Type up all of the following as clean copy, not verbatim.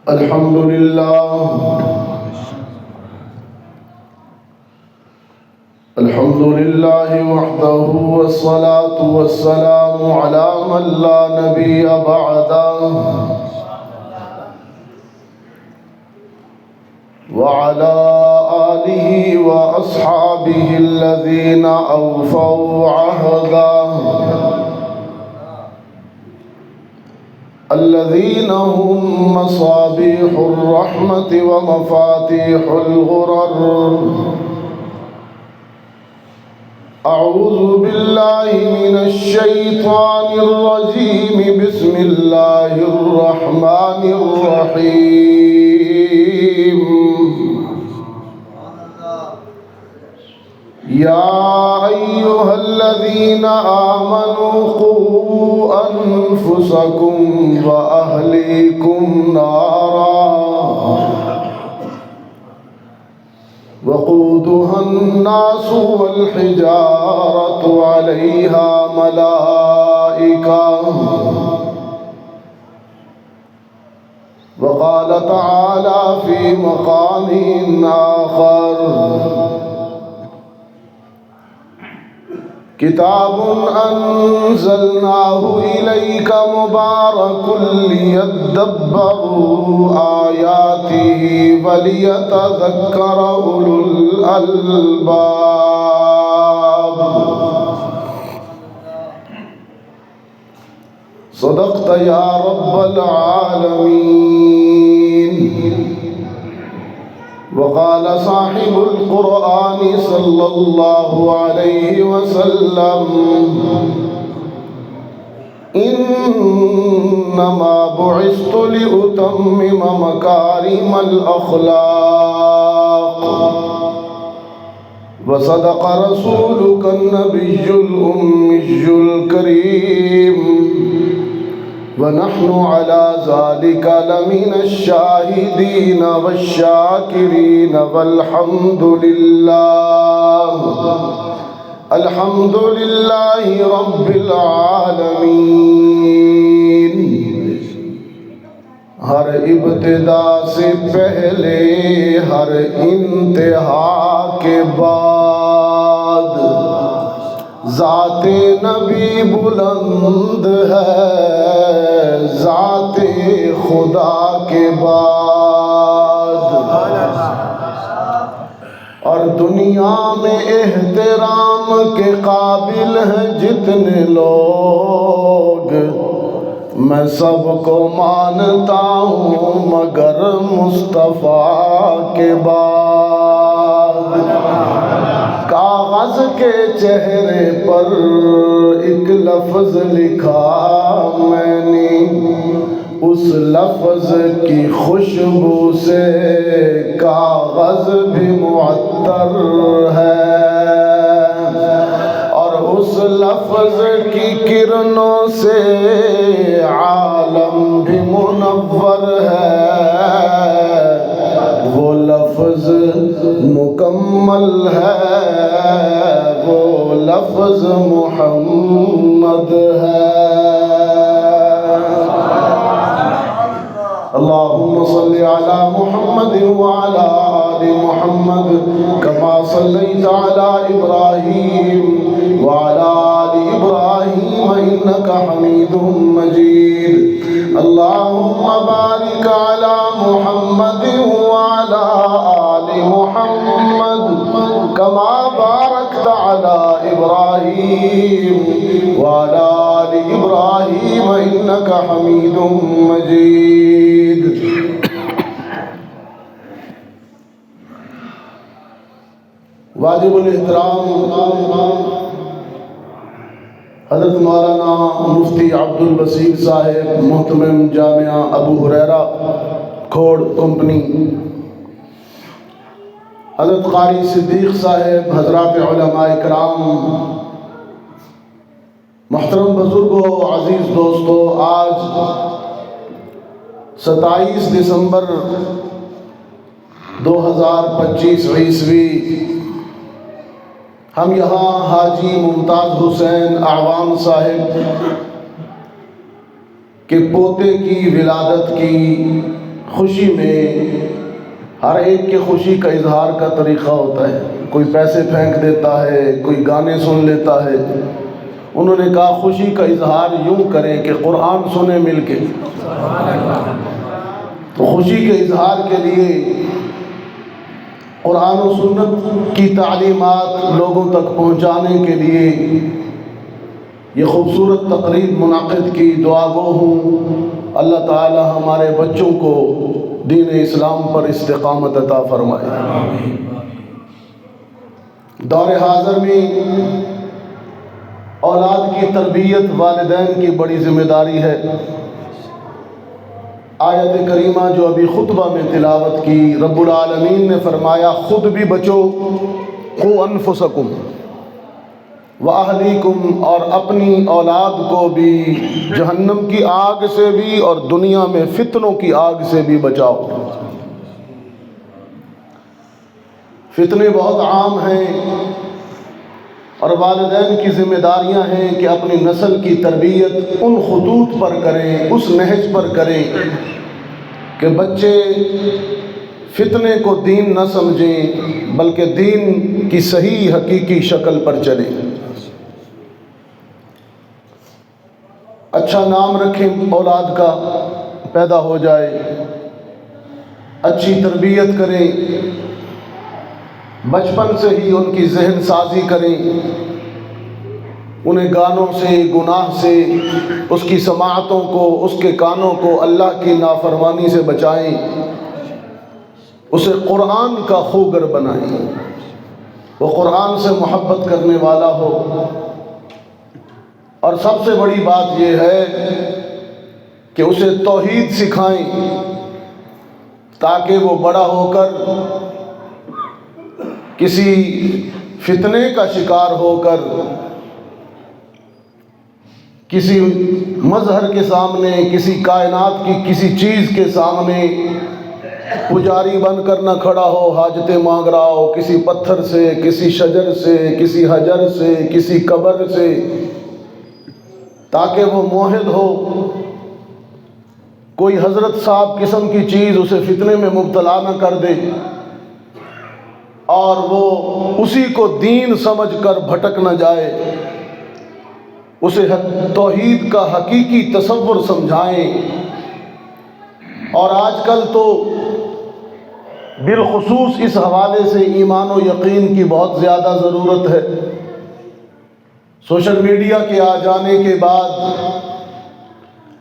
الحمد لله وحده والصلاة والسلام على من لا نبي بعده وعلى آله وأصحابه الذين أوفوا عهده الذين هم مصابيح الرحمة ومفاتيح الغرر. أعوذ بالله من الشيطان الرجيم. بسم الله الرحمن الرحيم. يا أيها الذين آمنوا قوا أنفسكم وأهليكم نارا وقودها الناس والحجارة عليها ملائكة. وقال تعالى في مقام آخر: كتاب أنزلناه إليك مبارك ليدبروا آياته وليتذكر أولو الألباب. صدقت يا رب العالمين. وقال صاحب القرآن صلى الله عليه وسلم: إنما بعثت لأتمم مكارم الأخلاق. وصدق رسولك النبي الأمي الكريم. ونحن على ذلك لمن الشاهدين والشاكرين والحمد لله رب العالمين. ہر ابتدا سے پہلے ہر انتہا کے بعد ذات نبی بلند ہے ذات خدا کے بعد. اور دنیا میں احترام کے قابل ہیں جتنے لوگ، میں سب کو مانتا ہوں مگر مصطفیٰ کے بعد. کاغذ کے چہرے پر ایک لفظ لکھا میں نے، اس لفظ کی خوشبو سے کاغذ بھی معطر ہے، اور اس لفظ کی کرنوں سے عالم بھی منور ہے. وہ لفظ مکمل ہے، وہ لفظ محمد ہے. اللهم صل على محمد وعلى آل محمد كما صليت على إبراهيم وعلى آل إبراهيم إنك حميد مجيد. اللهم بارك على محمد وعلى آل محمد كما باركت على إبراهيم وعلى آل إبراهيم إنك حميد مجيد. واجب الاحترام حضرت مولانا مفتی عبد البصیر صاحب محتمم جامعہ ابو ہریرہ کھوڑ کمپنی، حضرت قاری صدیق صاحب، حضرات علماء کرام، محترم بزرگوں، عزیز دوستوں، آج 27 دسمبر 2025 عیسوی ہم یہاں حاجی ممتاز حسین اعوان صاحب کے پوتے کی ولادت کی خوشی میں ہر ایک کے خوشی کا اظہار کا طریقہ ہوتا ہے. کوئی پیسے پھینک دیتا ہے، کوئی گانے سن لیتا ہے. انہوں نے کہا خوشی کا اظہار یوں کریں کہ قرآن سنیں مل کے. تو خوشی کے اظہار کے لیے قرآن و سنت کی تعلیمات لوگوں تک پہنچانے کے لیے یہ خوبصورت تقریب منعقد کی. دعا گو ہوں اللہ تعالی ہمارے بچوں کو دین اسلام پر استقامت عطا فرمائے. دور حاضر میں اولاد کی تربیت والدین کی بڑی ذمہ داری ہے. آیت کریمہ جو ابھی خطبہ میں تلاوت کی، رب العالمین نے فرمایا خود بھی بچو، قو انفسکم وَأَهْلِيكُمْ، اور اپنی اولاد کو بھی جہنم کی آگ سے بھی اور دنیا میں فتنوں کی آگ سے بھی بچاؤ. فتنے بہت عام ہیں اور والدین کی ذمہ داریاں ہیں کہ اپنی نسل کی تربیت ان خطوط پر کریں، اس نہج پر کریں کہ بچے فتنے کو دین نہ سمجھیں بلکہ دین کی صحیح حقیقی شکل پر چلیں. اچھا نام رکھیں اولاد کا، پیدا ہو جائے، اچھی تربیت کریں، بچپن سے ہی ان کی ذہن سازی کریں، انہیں گانوں سے، گناہ سے، اس کی سماعتوں کو، اس کے کانوں کو اللہ کی نافرمانی سے بچائیں، اسے قرآن کا خوگر بنائیں، وہ قرآن سے محبت کرنے والا ہو. اور سب سے بڑی بات یہ ہے کہ اسے توحید سکھائیں تاکہ وہ بڑا ہو کر کسی فتنے کا شکار ہو کر کسی مظہر کے سامنے، کسی کائنات کی کسی چیز کے سامنے پجاری بن کر نہ کھڑا ہو، حاجتیں مانگ رہا ہو کسی پتھر سے، کسی شجر سے، کسی حجر سے، کسی قبر سے، تاکہ وہ موحد ہو. کوئی حضرت صاحب قسم کی چیز اسے فتنے میں مبتلا نہ کر دے اور وہ اسی کو دین سمجھ کر بھٹک نہ جائے. اسے توحید کا حقیقی تصور سمجھائیں. اور آج کل تو بالخصوص اس حوالے سے ایمان و یقین کی بہت زیادہ ضرورت ہے. سوشل میڈیا کے آ جانے کے بعد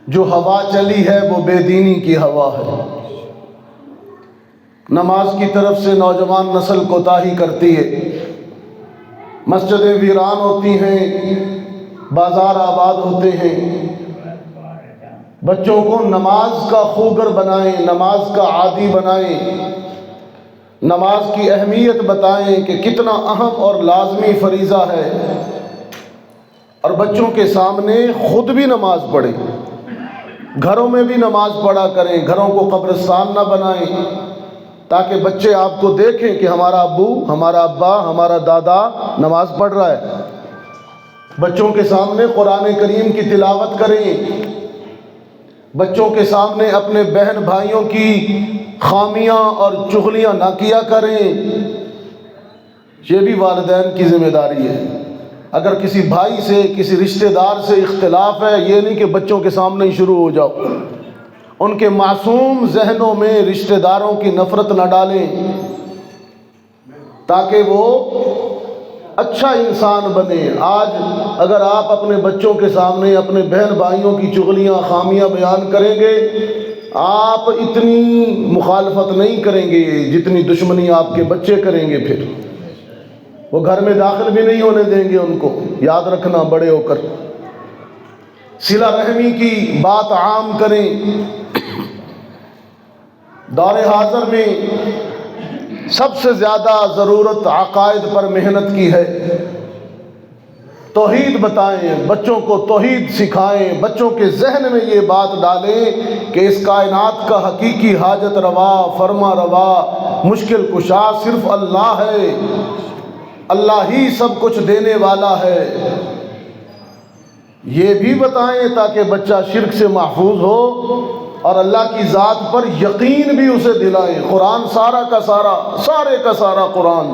جو ہوا چلی ہے وہ بے دینی کی ہوا ہے. نماز کی طرف سے نوجوان نسل کوتاہی کرتی ہے، مسجدیں ویران ہوتی ہیں، بازار آباد ہوتے ہیں. بچوں کو نماز کا خوگر بنائیں، نماز کا عادی بنائیں، نماز کی اہمیت بتائیں کہ کتنا اہم اور لازمی فریضہ ہے. اور بچوں کے سامنے خود بھی نماز پڑھیں، گھروں میں بھی نماز پڑھا کریں، گھروں کو قبرستان نہ بنائیں تاکہ بچے آپ کو دیکھیں کہ ہمارا ابو، ہمارا ابا، ہمارا دادا نماز پڑھ رہا ہے. بچوں کے سامنے قرآن کریم کی تلاوت کریں، بچوں کے سامنے اپنے بہن بھائیوں کی خامیاں اور چغلیاں نہ کیا کریں. یہ بھی والدین کی ذمہ داری ہے. اگر کسی بھائی سے، کسی رشتہ دار سے اختلاف ہے، یہ نہیں کہ بچوں کے سامنے ہی شروع ہو جاؤ. ان کے معصوم ذہنوں میں رشتہ داروں کی نفرت نہ ڈالیں تاکہ وہ اچھا انسان بنے. آج اگر آپ اپنے بچوں کے سامنے اپنے بہن بھائیوں کی چغلیاں، خامیاں بیان کریں گے، آپ اتنی مخالفت نہیں کریں گے جتنی دشمنی آپ کے بچے کریں گے. پھر وہ گھر میں داخل بھی نہیں ہونے دیں گے ان کو. یاد رکھنا بڑے ہو کر صلہ رحمی کی بات عام کریں. دور حاضر میں سب سے زیادہ ضرورت عقائد پر محنت کی ہے. توحید بتائیں، بچوں کو توحید سکھائیں، بچوں کے ذہن میں یہ بات ڈالیں کہ اس کائنات کا حقیقی حاجت روا، فرما روا، مشکل کشا صرف اللہ ہے، اللہ ہی سب کچھ دینے والا ہے. یہ بھی بتائیں تاکہ بچہ شرک سے محفوظ ہو اور اللہ کی ذات پر یقین بھی اسے دلائیں۔ قرآن سارے کا سارا قرآن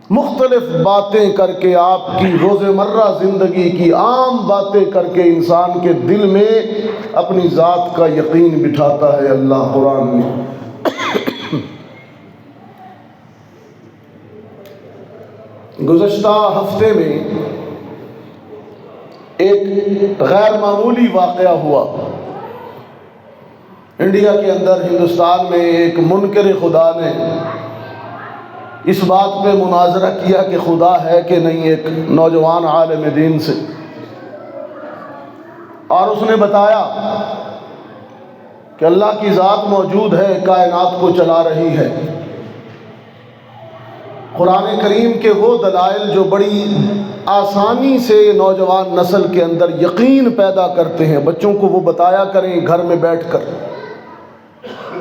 مختلف باتیں کر کے، آپ کی روزمرہ زندگی کی عام باتیں کر کے انسان کے دل میں اپنی ذات کا یقین بٹھاتا ہے اللہ قرآن میں۔ گزشتہ ہفتے میں ایک غیر معمولی واقعہ ہوا۔ انڈیا کے اندر، ہندوستان میں ایک منکر خدا نے اس بات پہ مناظرہ کیا کہ خدا ہے کہ نہیں، ایک نوجوان عالم دین سے، اور اس نے بتایا کہ اللہ کی ذات موجود ہے، کائنات کو چلا رہی ہے۔ قرآن کریم کے وہ دلائل جو بڑی آسانی سے نوجوان نسل کے اندر یقین پیدا کرتے ہیں، بچوں کو وہ بتایا کریں گھر میں بیٹھ کر۔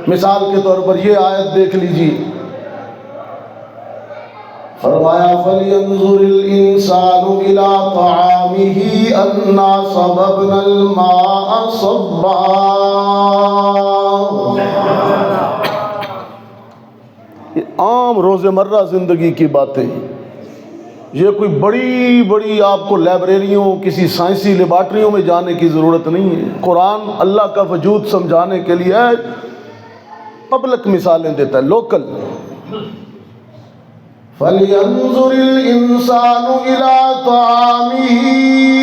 مثال کے طور پر یہ آیت دیکھ لیجیے، فرمایا فَلْيَنْظُرِ الْإِنسَانُ إِلَىٰ طَعَامِهِ أَنَّا صَبَبْنَا الْمَاءَ صَبًّا۔ یہ عام روزمرہ زندگی کی باتیں، یہ کوئی بڑی آپ کو لائبریریوں، کسی سائنسی لیبارٹریوں میں جانے کی ضرورت نہیں ہے۔ قرآن اللہ کا وجود سمجھانے کے لیے پبلک مثالیں دیتا ہے، لوکل۔ فَلْيَنْظُرِ الْإِنسَانُ إِلَىٰ طَعَامِهِ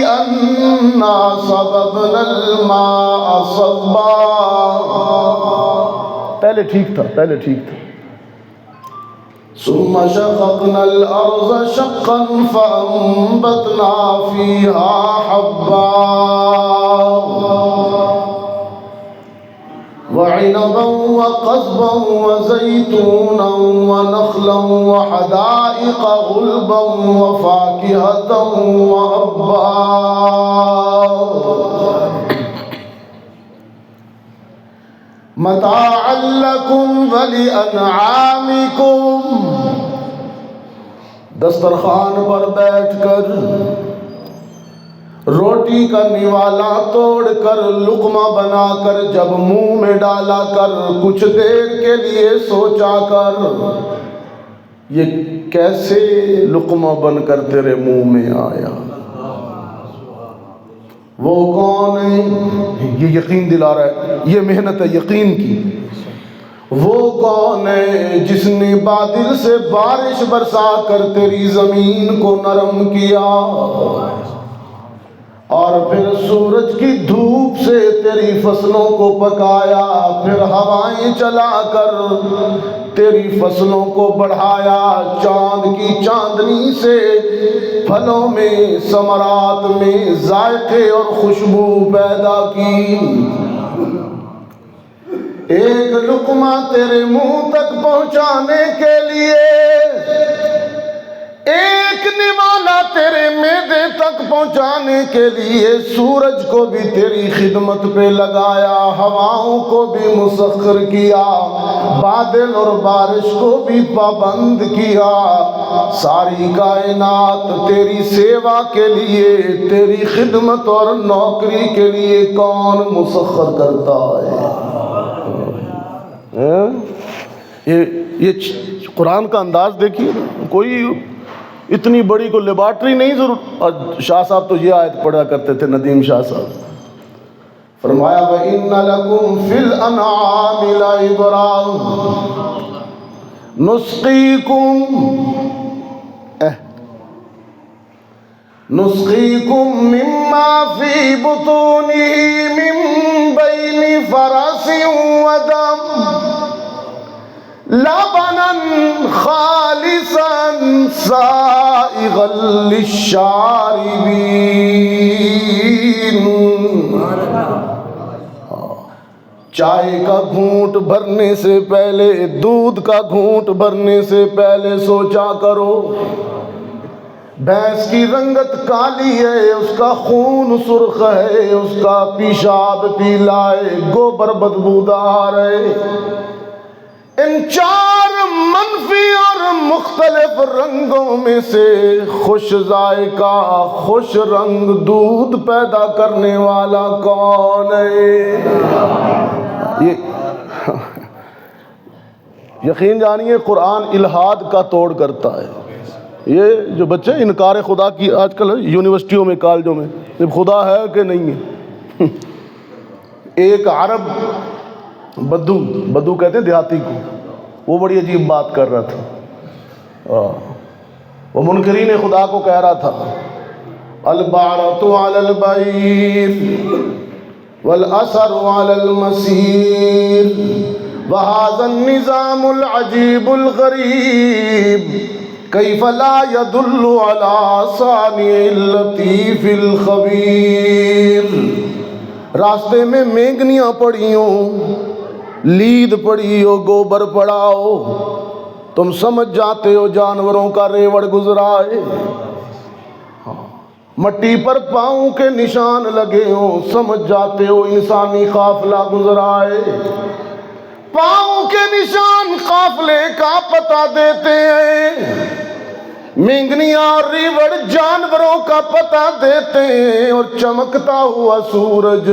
أَنَّا صَبَبْنَا الْمَاءَ صَبًّا۔ پہلے ٹھیک تھا۔ ثُمَّ شَقَقْنَا الْأَرْضَ شَقًّا فَأَنبَتْنَا فِيهَا حَبًّا وَعِنَبًا وَقَضْبًا وَزَيْتُونًا وَنَخْلًا وَحَدَائِقَ غُلْبًا وَفَاكِهَةً وَأَبًّا مَتَاعًا لَكُمْ وَلِأَنْعَامِكُمْ۔ دسترخوان پر بیٹھ کر، روٹی کا نوالا توڑ کر، لقمہ بنا کر جب منہ میں ڈالا کر، کچھ دیر کے لیے سوچا کر، یہ کیسے لقمہ بن کر تیرے منہ میں آیا؟ وہ کون ہے؟ یہ یقین دلا رہا ہے، یہ محنت ہے یقین کی۔ وہ کون ہے جس نے بادل سے بارش برسا کر تیری زمین کو نرم کیا، اور پھر سورج کی دھوپ سے تیری فصلوں کو پکایا، پھر ہوائیں چلا کر تیری فصلوں کو بڑھایا، چاند کی چاندنی سے پھلوں میں، ثمرات میں ذائقے اور خوشبو پیدا کی۔ ایک لقمہ تیرے منہ تک پہنچانے کے لیے، ایک نوالا تیرے معدے تک پہنچانے کے لیے سورج کو بھی تیری خدمت پہ لگایا، ہواؤں کو بھی مسخر کیا، بادل اور بارش کو بھی پابند کیا۔ ساری کائنات تیری سیوا کے لیے، تیری خدمت اور نوکری کے لیے کون مسخر کرتا ہے؟ یہ قرآن کا انداز دیکھیے، کوئی اتنی بڑی کو لیبارٹری نہیں ضرور۔ اور شاہ صاحب تو یہ آیت پڑھا کرتے تھے، ندیم شاہ صاحب، فرمایا وَإِنَّ لَكُمْ فِي الْأَنْعَامِ لَعِبْرَةً نُسْقِيكُم مِّمَّا فِي بُطُونِهِ مِن بَيْنِ فَرَثٍ وَدَمٍ لَبَنًا خَالِصًا سَائِغًا لِلشَّارِبِينَ۔ چائے کا گھونٹ بھرنے سے پہلے، دودھ کا گھونٹ بھرنے سے پہلے سوچا کرو، بھینس کی رنگت کالی ہے، اس کا خون سرخ ہے، اس کا پیشاب پیلا ہے، گوبر بدبودار ہے۔ ان چار منفی اور مختلف رنگوں میں سے خوش ذائقہ، خوش رنگ دودھ پیدا کرنے والا کون ہے؟ یہ یقین جانیے قرآن الہاد کا توڑ کرتا ہے. یہ جو بچے انکار خدا کی آج کل یونیورسٹیوں میں کالجوں میں خدا ہے کہ نہیں ہے. ایک عرب بدو کہتے ہیں دیہاتی کو، وہ بڑی عجیب بات کر رہا تھا. وہ منکرین خدا کو کہہ رہا تھا البعرۃ علی البعیر والأثر على المسير وهذا النظام العجيب الغريب كيف لا يدل على صانع اللطيف الخبير. راستے میں مینگنیاں پڑی ہوں، لید پڑی ہو، گوبر پڑا ہو، تم سمجھ جاتے ہو جانوروں کا ریوڑ گزرا ہے. مٹی پر پاؤں کے نشان لگے ہوں، سمجھ جاتے ہو انسانی قافلہ گزرا ہے. پاؤں کے نشان قافلے کا پتہ دیتے ہیں، مینگنیاں اور ریوڑ جانوروں کا پتہ دیتے ہیں. اور چمکتا ہوا سورج،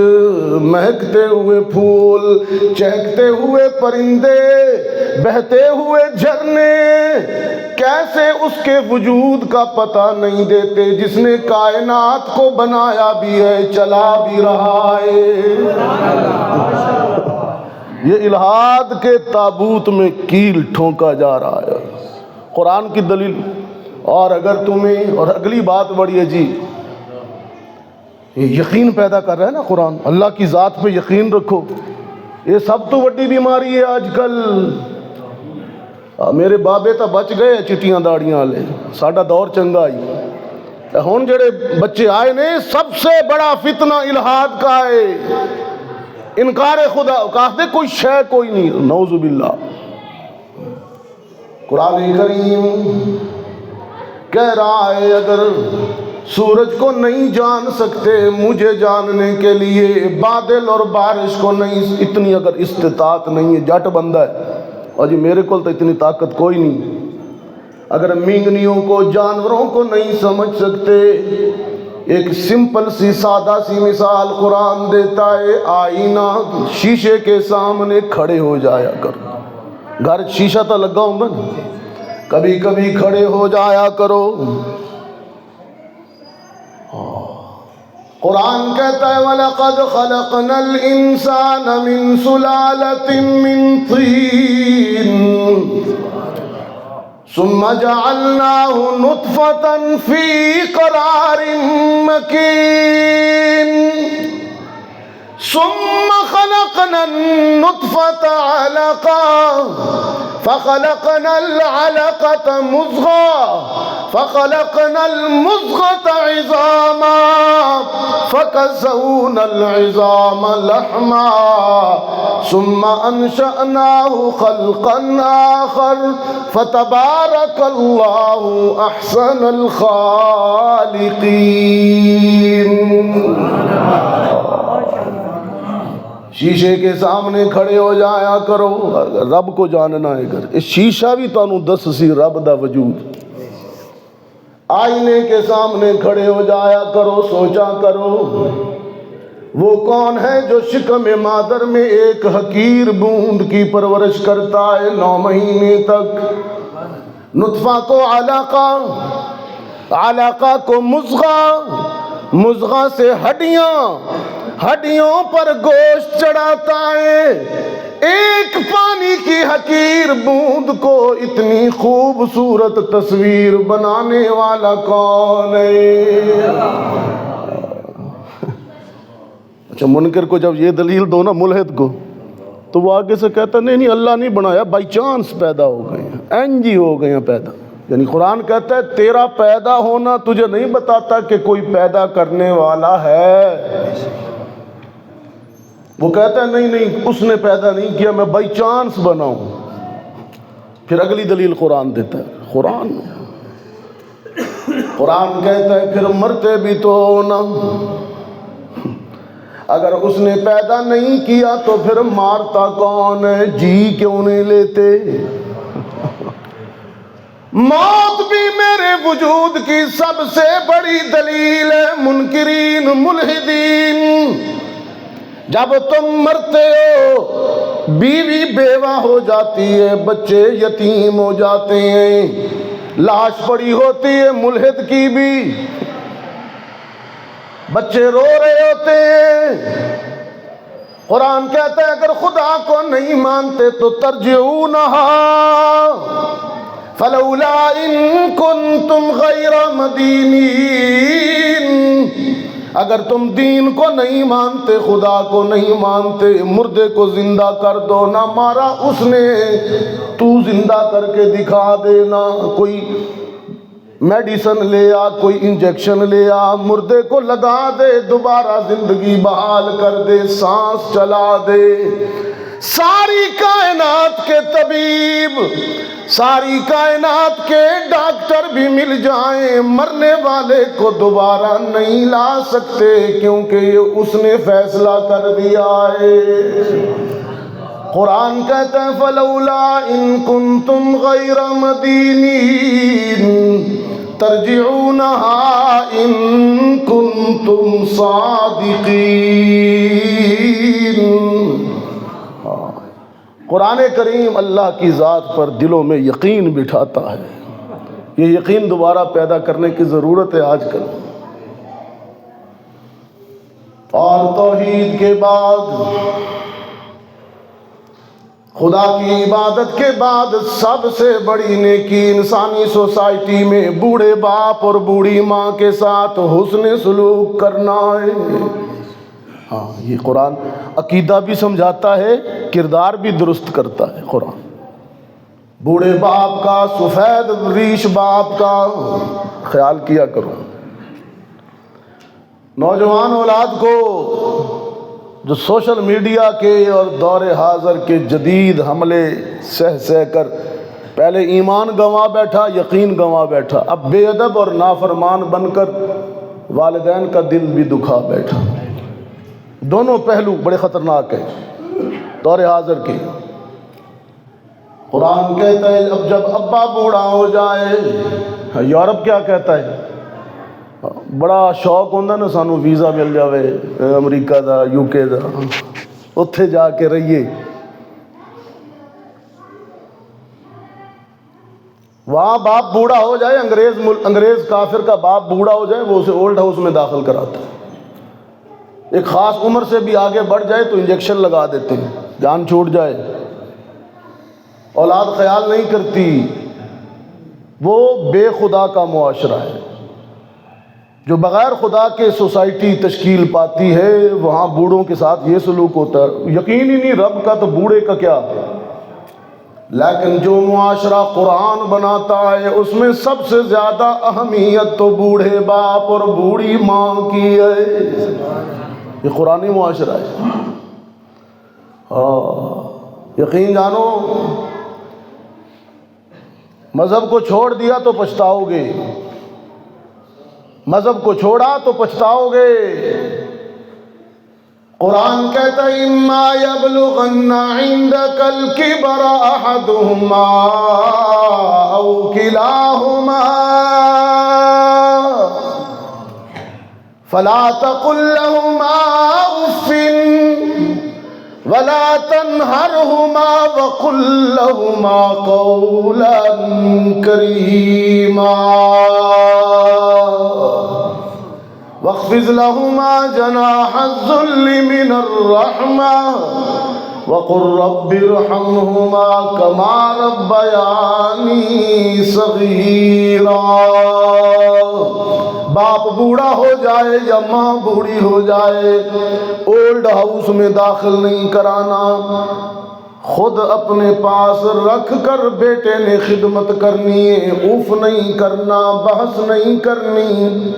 مہکتے ہوئے پھول، چہکتے ہوئے پرندے، بہتے ہوئے جھرنے کیسے اس کے وجود کا پتہ نہیں دیتے جس نے کائنات کو بنایا بھی ہے، چلا بھی رہا ہے. یہ الہاد کے تابوت میں کیل ٹھونکا جا رہا ہے. قرآن کی دلیل. اور اگر تمہیں، اور اگلی بات بڑی عجیب، یہ یقین پیدا کر رہا ہے نا قرآن، اللہ کی ذات پہ یقین رکھو. یہ سب تو بڑی بیماری ہے آج کل. میرے بابے تو بچ گئے چٹیاں داڑیاں والے، ساڈا دور چنگا ہی. ہن جڑے بچے آئے نے سب سے بڑا فتنہ الہاد کا ہے، انکار خدا. کہتے کوئی شے کوئی نہیں، نعوذ باللہ. قرآن کریم کہہ رہا ہے اگر سورج کو نہیں جان سکتے مجھے جاننے کے لیے، بادل اور بارش کو نہیں، اتنی اگر استطاعت نہیں ہے، جٹ بندہ ہے اور جی میرے کو تو اتنی طاقت کوئی نہیں. اگر مینگنیوں کو، جانوروں کو نہیں سمجھ سکتے، ایک سمپل سی سادہ سی مثال قرآن دیتا ہے. آئینہ شیشے کے سامنے کھڑے ہو جایا کرو. گھر شیشہ تو لگا ہوں گا نا، کبھی کبھی کھڑے ہو جایا کرو. قرآن کہتا ہے وَلَقَدْ خَلَقْنَا الْإِنسَانَ مِنْ سُلَالَةٍ مِّن طِينٍ ثُمَّ جَعَلْنَاهُ نُطْفَةً فِي قَرَارٍ مَّكِينٍ ثُمَّ خَلَقْنَا النُّطْفَةَ عَلَقَةً فَخَلَقْنَا الْعَلَقَةَ مُضْغَةً فَخَلَقْنَا الْمُضْغَةَ عِظَامًا فَكَسَوْنَا الْعِظَامَ لَحْمًا ثُمَّ أَنشَأْنَاهُ خَلْقًا آخَرَ فَتَبَارَكَ اللَّهُ أَحْسَنُ الْخَالِقِينَ. شیشے کے سامنے کھڑے ہو جایا کرو. رب کو جاننا ہے گر اس شیشہ بھی تانوں دس سی رب دا وجود. آئینے کے سامنے کھڑے ہو جایا کرو، سوچا کرو وہ کون ہے جو شکم مادر میں ایک حقیر بوند کی پرورش کرتا ہے 9 مہینے تک. نطفہ کو علقہ، علقہ کو مضغہ، مضغہ سے ہڈیاں، ہڈیوں پر گوشت چڑھاتا ہے. ایک پانی کی حقیر بوند کو اتنی خوبصورت تصویر بنانے والا کون ہے؟ اچھا منکر کو جب یہ دلیل دو نا ملحد کو، تو وہ آگے سے کہتا نہیں اللہ نہیں بنایا، بائی چانس پیدا ہو گئے ہیں، اینجی ہو گئے ہیں پیدا. یعنی قرآن کہتا ہے تیرا پیدا ہونا تجھے نہیں بتاتا کہ کوئی پیدا کرنے والا ہے. وہ کہتا ہے نہیں اس نے پیدا نہیں کیا، میں بائی چانس بناؤں. پھر اگلی دلیل قرآن دیتا ہے. قرآن کہتا ہے پھر مرتے بھی تو ہونا. اگر اس نے پیدا نہیں کیا تو پھر مارتا کون ہے؟ جی کیوں نہیں لیتے؟ موت بھی میرے وجود کی سب سے بڑی دلیل ہے. منکرین، ملحدین جب تم مرتے ہو بیوی بیوہ ہو جاتی ہے، بچے یتیم ہو جاتے ہیں، لاش پڑی ہوتی ہے ملحد کی بھی، بچے رو رہے ہوتے ہیں۔ قرآن کہتا ہے اگر خدا کو نہیں مانتے تو ترجعونہا فلولا ان کنتم غیر مدینین، اگر تم دین کو نہیں مانتے، خدا کو نہیں مانتے، مردے کو زندہ کر دو، نہ مارا اس نے تو زندہ کر کے دکھا دینا، کوئی میڈیسن لے آ، کوئی انجیکشن لے آ، مردے کو لگا دے، دوبارہ زندگی بحال کر دے، سانس چلا دے۔ ساری کائنات کے طبیب، ساری کائنات کے ڈاکٹر بھی مل جائیں، مرنے والے کو دوبارہ نہیں لا سکتے، کیونکہ یہ اس نے فیصلہ کر دیا ہے۔ قرآن کہتا ہے فلولا ان کنتم غیر مدینین ترجعونہا ان کنتم صادقین۔ قرآن کریم اللہ کی ذات پر دلوں میں یقین بٹھاتا ہے، یہ یقین دوبارہ پیدا کرنے کی ضرورت ہے آج کل۔ اور توحید کے بعد، خدا کی عبادت کے بعد سب سے بڑی نیکی انسانی سوسائٹی میں بوڑھے باپ اور بوڑھی ماں کے ساتھ حسن سلوک کرنا ہے۔ ہاں، یہ قرآن عقیدہ بھی سمجھاتا ہے، کردار بھی درست کرتا ہے قرآن۔ بوڑھے باپ کا، سفید ریش باپ کا خیال کیا کرو۔ نوجوان اولاد کو جو سوشل میڈیا کے اور دور حاضر کے جدید حملے سہ کر پہلے ایمان گنوا بیٹھا، یقین گنوا بیٹھا، اب بے ادب اور نافرمان بن کر والدین کا دل بھی دکھا بیٹھا۔ دونوں پہلو بڑے خطرناک ہیں دور حاضر کے۔ قرآن کہتا ہے اب جب ابا بوڑھا ہو جائے، یورپ کیا کہتا ہے، بڑا شوق ہوندہ نا سانو ویزا مل جاوے امریکہ دا، یو کے دا، اتھے جا کے رہیے۔ وہاں باپ بوڑھا ہو جائے، انگریز کافر کا باپ بوڑھا ہو جائے، وہ اسے اولڈ ہاؤس میں داخل کراتا ہے۔ ایک خاص عمر سے بھی آگے بڑھ جائے تو انجیکشن لگا دیتے ہیں، جان چھوٹ جائے۔ اولاد خیال نہیں کرتی، وہ بے خدا کا معاشرہ ہے۔ جو بغیر خدا کے سوسائٹی تشکیل پاتی ہے، وہاں بوڑھوں کے ساتھ یہ سلوک ہوتا ہے۔ یقین ہی نہیں رب کا تو بوڑھے کا کیا۔ لیکن جو معاشرہ قرآن بناتا ہے اس میں سب سے زیادہ اہمیت تو بوڑھے باپ اور بوڑھی ماں کی ہے۔ یہ قرآنی معاشرہ ہے۔ یقین جانو، مذہب کو چھوڑ دیا تو پچھتاؤ گے، مذہب کو چھوڑا تو پچھتاؤ گے۔ قرآن کہتا ہے اما یبلغن عندک الکبر احدہما او کلاہما فلا تقل لهما اف ولا تنہرہما وقل لهما قولا کریما واخفض لهما جناح الذل من الرحمة وقل رب ارحمهما كما ربياني صغيرا۔ باپ بوڑھا ہو جائے یا ماں بوڑھی ہو جائے، اولڈ ہاؤس میں داخل نہیں کرانا، خود اپنے پاس رکھ کر بیٹے نے خدمت کرنی ہے، اف نہیں کرنا، بحث نہیں کرنی۔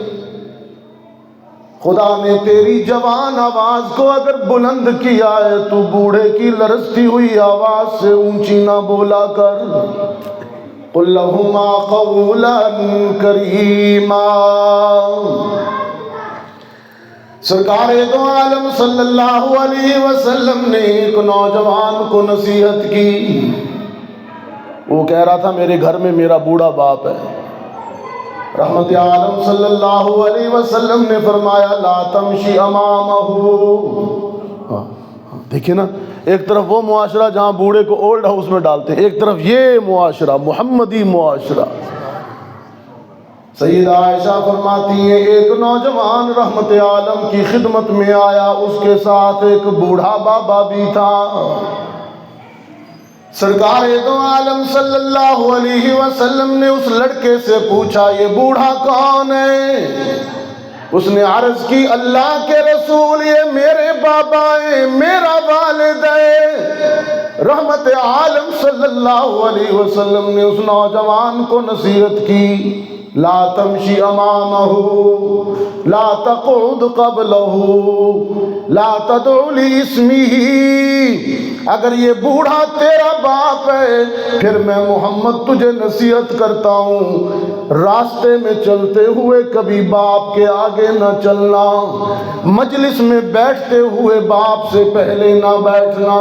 خدا نے تیری جوان آواز کو اگر بلند کیا ہے تو بوڑھے کی لرزتی ہوئی آواز سے اونچی نہ بولا کر۔ قل لهما قولا کریما۔ سرکار دو عالم صلی اللہ علیہ وسلم نے ایک نوجوان کو نصیحت کی۔ وہ کہہ رہا تھا میرے گھر میں میرا بوڑھا باپ ہے۔ رحمت عالم صلی اللہ علیہ وسلم نے فرمایا لا تمشی امامہ، دیکھیں نا، ایک طرف وہ معاشرہ جہاں بوڑھے کو اولڈ ہاؤس میں ڈالتے ہیں، ایک طرف یہ معاشرہ محمدی معاشرہ۔ سیدہ عائشہ فرماتی ہیں ایک نوجوان رحمت عالم کی خدمت میں آیا، اس کے ساتھ ایک بوڑھا بابا بھی تھا۔ سرکار دو عالم صلی اللہ علیہ وسلم نے اس لڑکے سے پوچھا یہ بوڑھا کون ہے؟ اس نے عرض کی اللہ کے رسول یہ میرے بابا ہیں، میرا والد ہے۔ رحمت عالم صلی اللہ علیہ وسلم نے اس نوجوان کو نصیحت کی، لا تمشی امامہ لا تقعد قبلہ لا تدعو لاسمہ، اگر یہ بوڑھا تیرا باپ ہے پھر میں محمد تجھے نصیحت کرتا ہوں، راستے میں چلتے ہوئے کبھی باپ کے آگے نہ چلنا، مجلس میں بیٹھتے ہوئے باپ سے پہلے نہ بیٹھنا،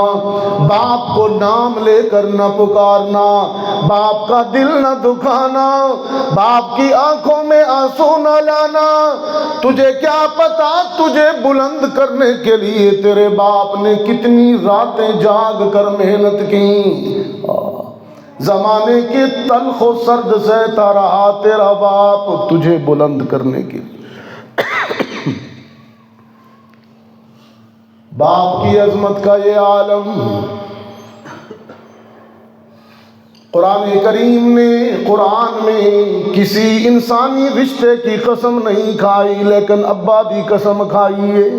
باپ کو نام لے کر نہ پکارنا، باپ کا دل نہ دکھانا، باپ کی آنکھوں میں آنسو نہ لانا۔ تجھے کیا پتا تجھے بلند کرنے کے لیے تیرے باپ نے کتنی راتیں جاگ کر محنت کی، زمانے کی تلخ و سرد سہتا رہا تیرا باپ تجھے بلند کرنے کے لیے۔ باپ کی عظمت کا یہ عالم قرآن کریم نے قرآن میں کسی انسانی رشتے کی قسم نہیں کھائی، لیکن ابا دی قسم کھائی ہے،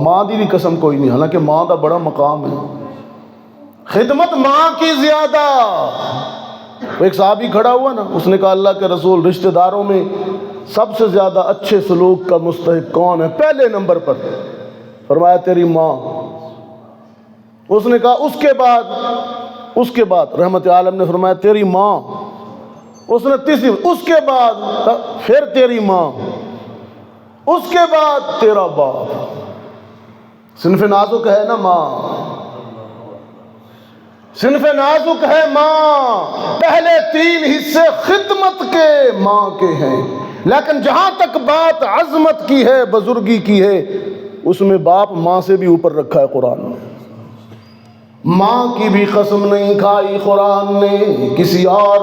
ماں دی بھی قسم کوئی نہیں، حالانکہ ماں دا بڑا مقام ہے، خدمت ماں کی زیادہ۔ ایک صحابی کھڑا ہوا نا، اس نے کہا اللہ کے رسول رشتہ داروں میں سب سے زیادہ اچھے سلوک کا مستحق کون ہے؟ پہلے نمبر پر فرمایا تیری ماں۔ اس نے کہا اس کے بعد رحمت عالم نے فرمایا تیری ماں۔ اس نے تیسری، اس کے بعد پھر تیری ماں، اس کے بعد تیرا باپ۔ صنف نازک ہے نا ماں، صنف نازک ہے ماں، پہلے تین حصے خدمت کے ماں کے ہیں، لیکن جہاں تک بات عظمت کی ہے، بزرگی کی ہے، اس میں باپ ماں سے بھی اوپر رکھا ہے قرآن نے۔ ماں کی بھی قسم نہیں کھائی قرآن نے، کسی اور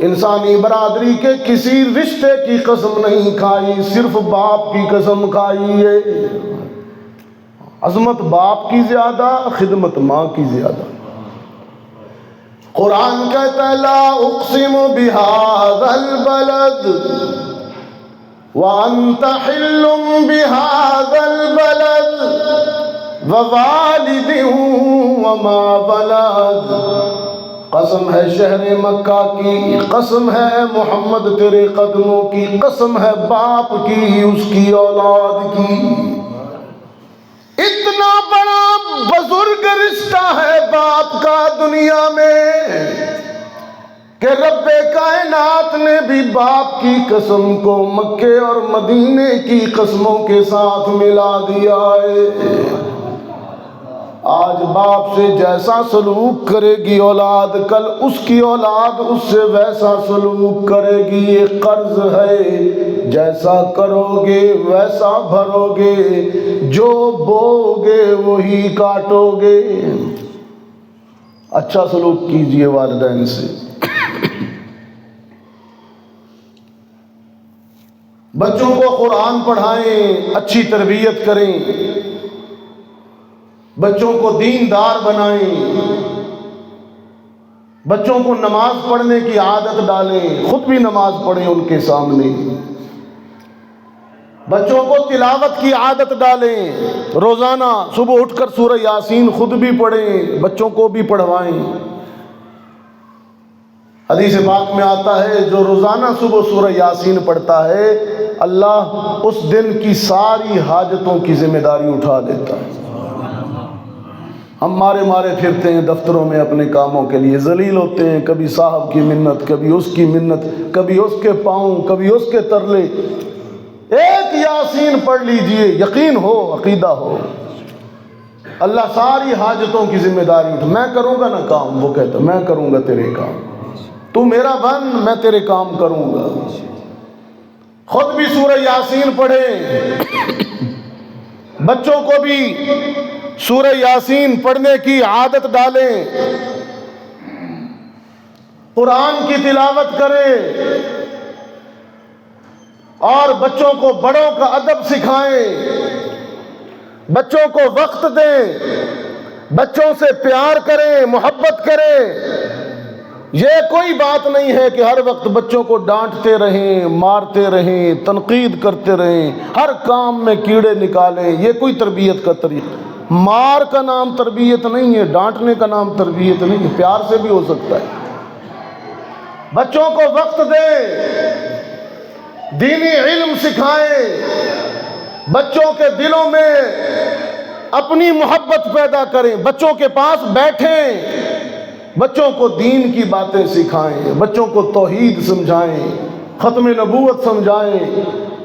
انسانی برادری کے کسی رشتے کی قسم نہیں کھائی، صرف باپ کی قسم کھائی ہے۔ عظمت باپ کی زیادہ، خدمت ماں کی زیادہ۔ قرآن کہتا ہے لا اقسم بہذا البلد وانت حل بہذا البلد ووالد وما ولد، قسم ہے شہر مکہ کی، قسم ہے محمد تیرے قدموں کی، قسم ہے باپ کی، اس کی اولاد کی۔ اتنا بڑا بزرگ رشتہ ہے باپ کا دنیا میں کہ رب کائنات نے بھی باپ کی قسم کو مکے اور مدینے کی قسموں کے ساتھ ملا دیا ہے۔ آج باپ سے جیسا سلوک کرے گی اولاد، کل اس کی اولاد اس سے ویسا سلوک کرے گی۔ یہ قرض ہے، جیسا کرو گے ویسا بھرو گے، جو بو گے وہی کاٹو گے۔ اچھا سلوک کیجئے والدین سے۔ بچوں کو قرآن پڑھائیں، اچھی تربیت کریں، بچوں کو دیندار بنائیں، بچوں کو نماز پڑھنے کی عادت ڈالیں، خود بھی نماز پڑھیں ان کے سامنے، بچوں کو تلاوت کی عادت ڈالیں، روزانہ صبح اٹھ کر سورہ یاسین خود بھی پڑھیں، بچوں کو بھی پڑھوائیں۔ حدیث پاک میں آتا ہے جو روزانہ صبح سورہ یاسین پڑھتا ہے اللہ اس دن کی ساری حاجتوں کی ذمہ داری اٹھا لیتا ہے۔ ہم مارے پھرتے ہیں دفتروں میں اپنے کاموں کے لیے، ذلیل ہوتے ہیں، کبھی صاحب کی منت، کبھی اس کی منت، کبھی اس کے پاؤں، کبھی اس کے ترلے۔ ایک یاسین پڑھ لیجئے، یقین ہو، عقیدہ ہو، اللہ ساری حاجتوں کی ذمہ داری اٹھا۔ میں کروں گا نا کام، وہ کہتا میں کروں گا تیرے کام، تو میرا بن، میں تیرے کام کروں گا۔ خود بھی سورہ یاسین پڑھیں، بچوں کو بھی سورہ یاسین پڑھنے کی عادت ڈالیں، قرآن کی تلاوت کریں، اور بچوں کو بڑوں کا ادب سکھائیں، بچوں کو وقت دیں، بچوں سے پیار کریں، محبت کریں۔ یہ کوئی بات نہیں ہے کہ ہر وقت بچوں کو ڈانٹتے رہیں، مارتے رہیں، تنقید کرتے رہیں، ہر کام میں کیڑے نکالیں۔ یہ کوئی تربیت کا طریقہ، مار کا نام تربیت نہیں ہے، ڈانٹنے کا نام تربیت نہیں ہے، پیار سے بھی ہو سکتا ہے۔ بچوں کو وقت دیں، دینی علم سکھائیں، بچوں کے دلوں میں اپنی محبت پیدا کریں، بچوں کے پاس بیٹھیں، بچوں کو دین کی باتیں سکھائیں، بچوں کو توحید سمجھائیں، ختم نبوت سمجھائیں،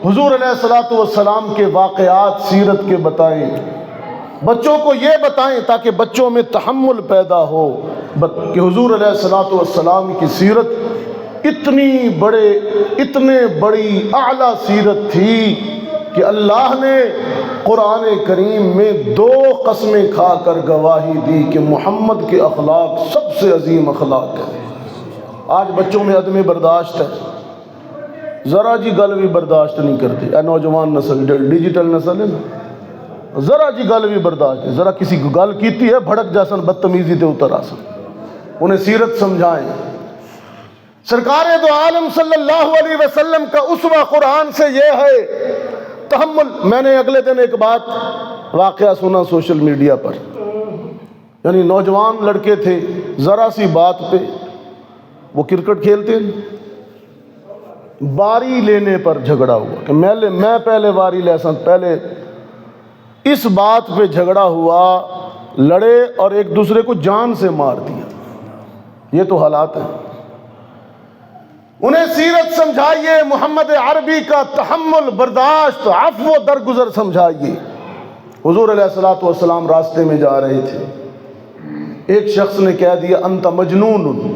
حضور علیہ الصلوۃ والسلام کے واقعات سیرت کے بتائیں، بچوں کو یہ بتائیں تاکہ بچوں میں تحمل پیدا ہو کہ حضور علیہ الصلوۃ والسلام کی سیرت اتنے بڑی اعلیٰ سیرت تھی کہ اللہ نے قرآن کریم میں 2 قسمیں کھا کر گواہی دی کہ محمد کے اخلاق سب سے عظیم اخلاق ہے۔ آج بچوں میں عدم برداشت ہے، ذرا جی گل بھی برداشت نہیں کرتے۔ اے نوجوان نسل، ڈیجیٹل نسل ہے نا، ذرا جی گل بھی برداشت ہے، ذرا کسی کو گل کیتی ہے بھڑک جاسن، بدتمیزی تے اتر آسن۔ انہیں سیرت سمجھائیں۔ سرکار دو عالم صلی اللہ علیہ وسلم کا اسوہ قرآن سے یہ ہے تحمل۔ میں نے اگلے دن ایک واقعہ سنا سوشل میڈیا پر، یعنی نوجوان لڑکے تھے، ذرا سی بات پہ وہ کرکٹ کھیلتے ہیں، باری لینے پر جھگڑا ہوا کہ میں پہلے باری لے سکتا، پہلے اس بات پہ جھگڑا ہوا، لڑے اور ایک دوسرے کو جان سے مار دیا۔ یہ تو حالات ہیں۔ انہیں سیرت سمجھائیے، محمد عربی کا تحمل، برداشت، عفو و درگزر سمجھائیے۔ حضور علیہ الصلوۃ والسلام راستے میں جا رہے تھے، ایک شخص نے کہہ دیا انت مجنون،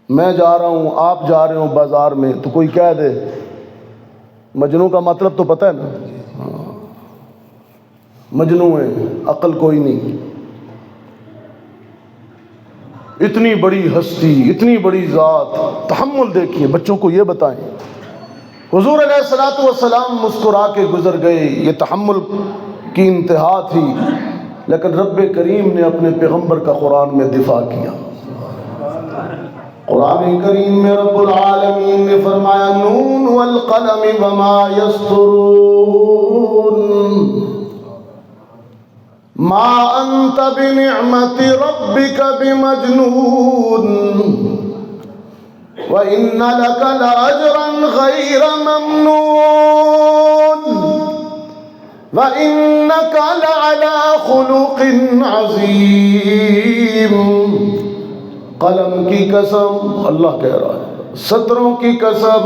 میں جا رہا ہوں، آپ جا رہے ہوں بازار میں، تو کوئی کہہ دے مجنون کا مطلب تو پتہ ہے نا، مجنون ہے، عقل کوئی نہیں۔ اتنی بڑی ہستی، اتنی بڑی ذات، تحمل دیکھیے، بچوں کو یہ بتائیں۔ حضور علیہ الصلوۃ والسلام مسکرا کے گزر گئے، یہ تحمل کی انتہا تھی، لیکن رب کریم نے اپنے پیغمبر کا قرآن میں دفاع کیا۔ قرآن کریم میں رب العالمین نے فرمایا نون والقلم وما یسطرون ما انت بنعمت ربک بمجنون وَإِنَّ لَكَ لَأَجْرًا غَيْرَ مَمْنُونٍ وَإِنَّكَ لَعَلَىٰ خُلُقٍ عَظِيمٍ۔ قلم کی قسم، اللہ کہہ رہا ہے، سطروں کی قسم،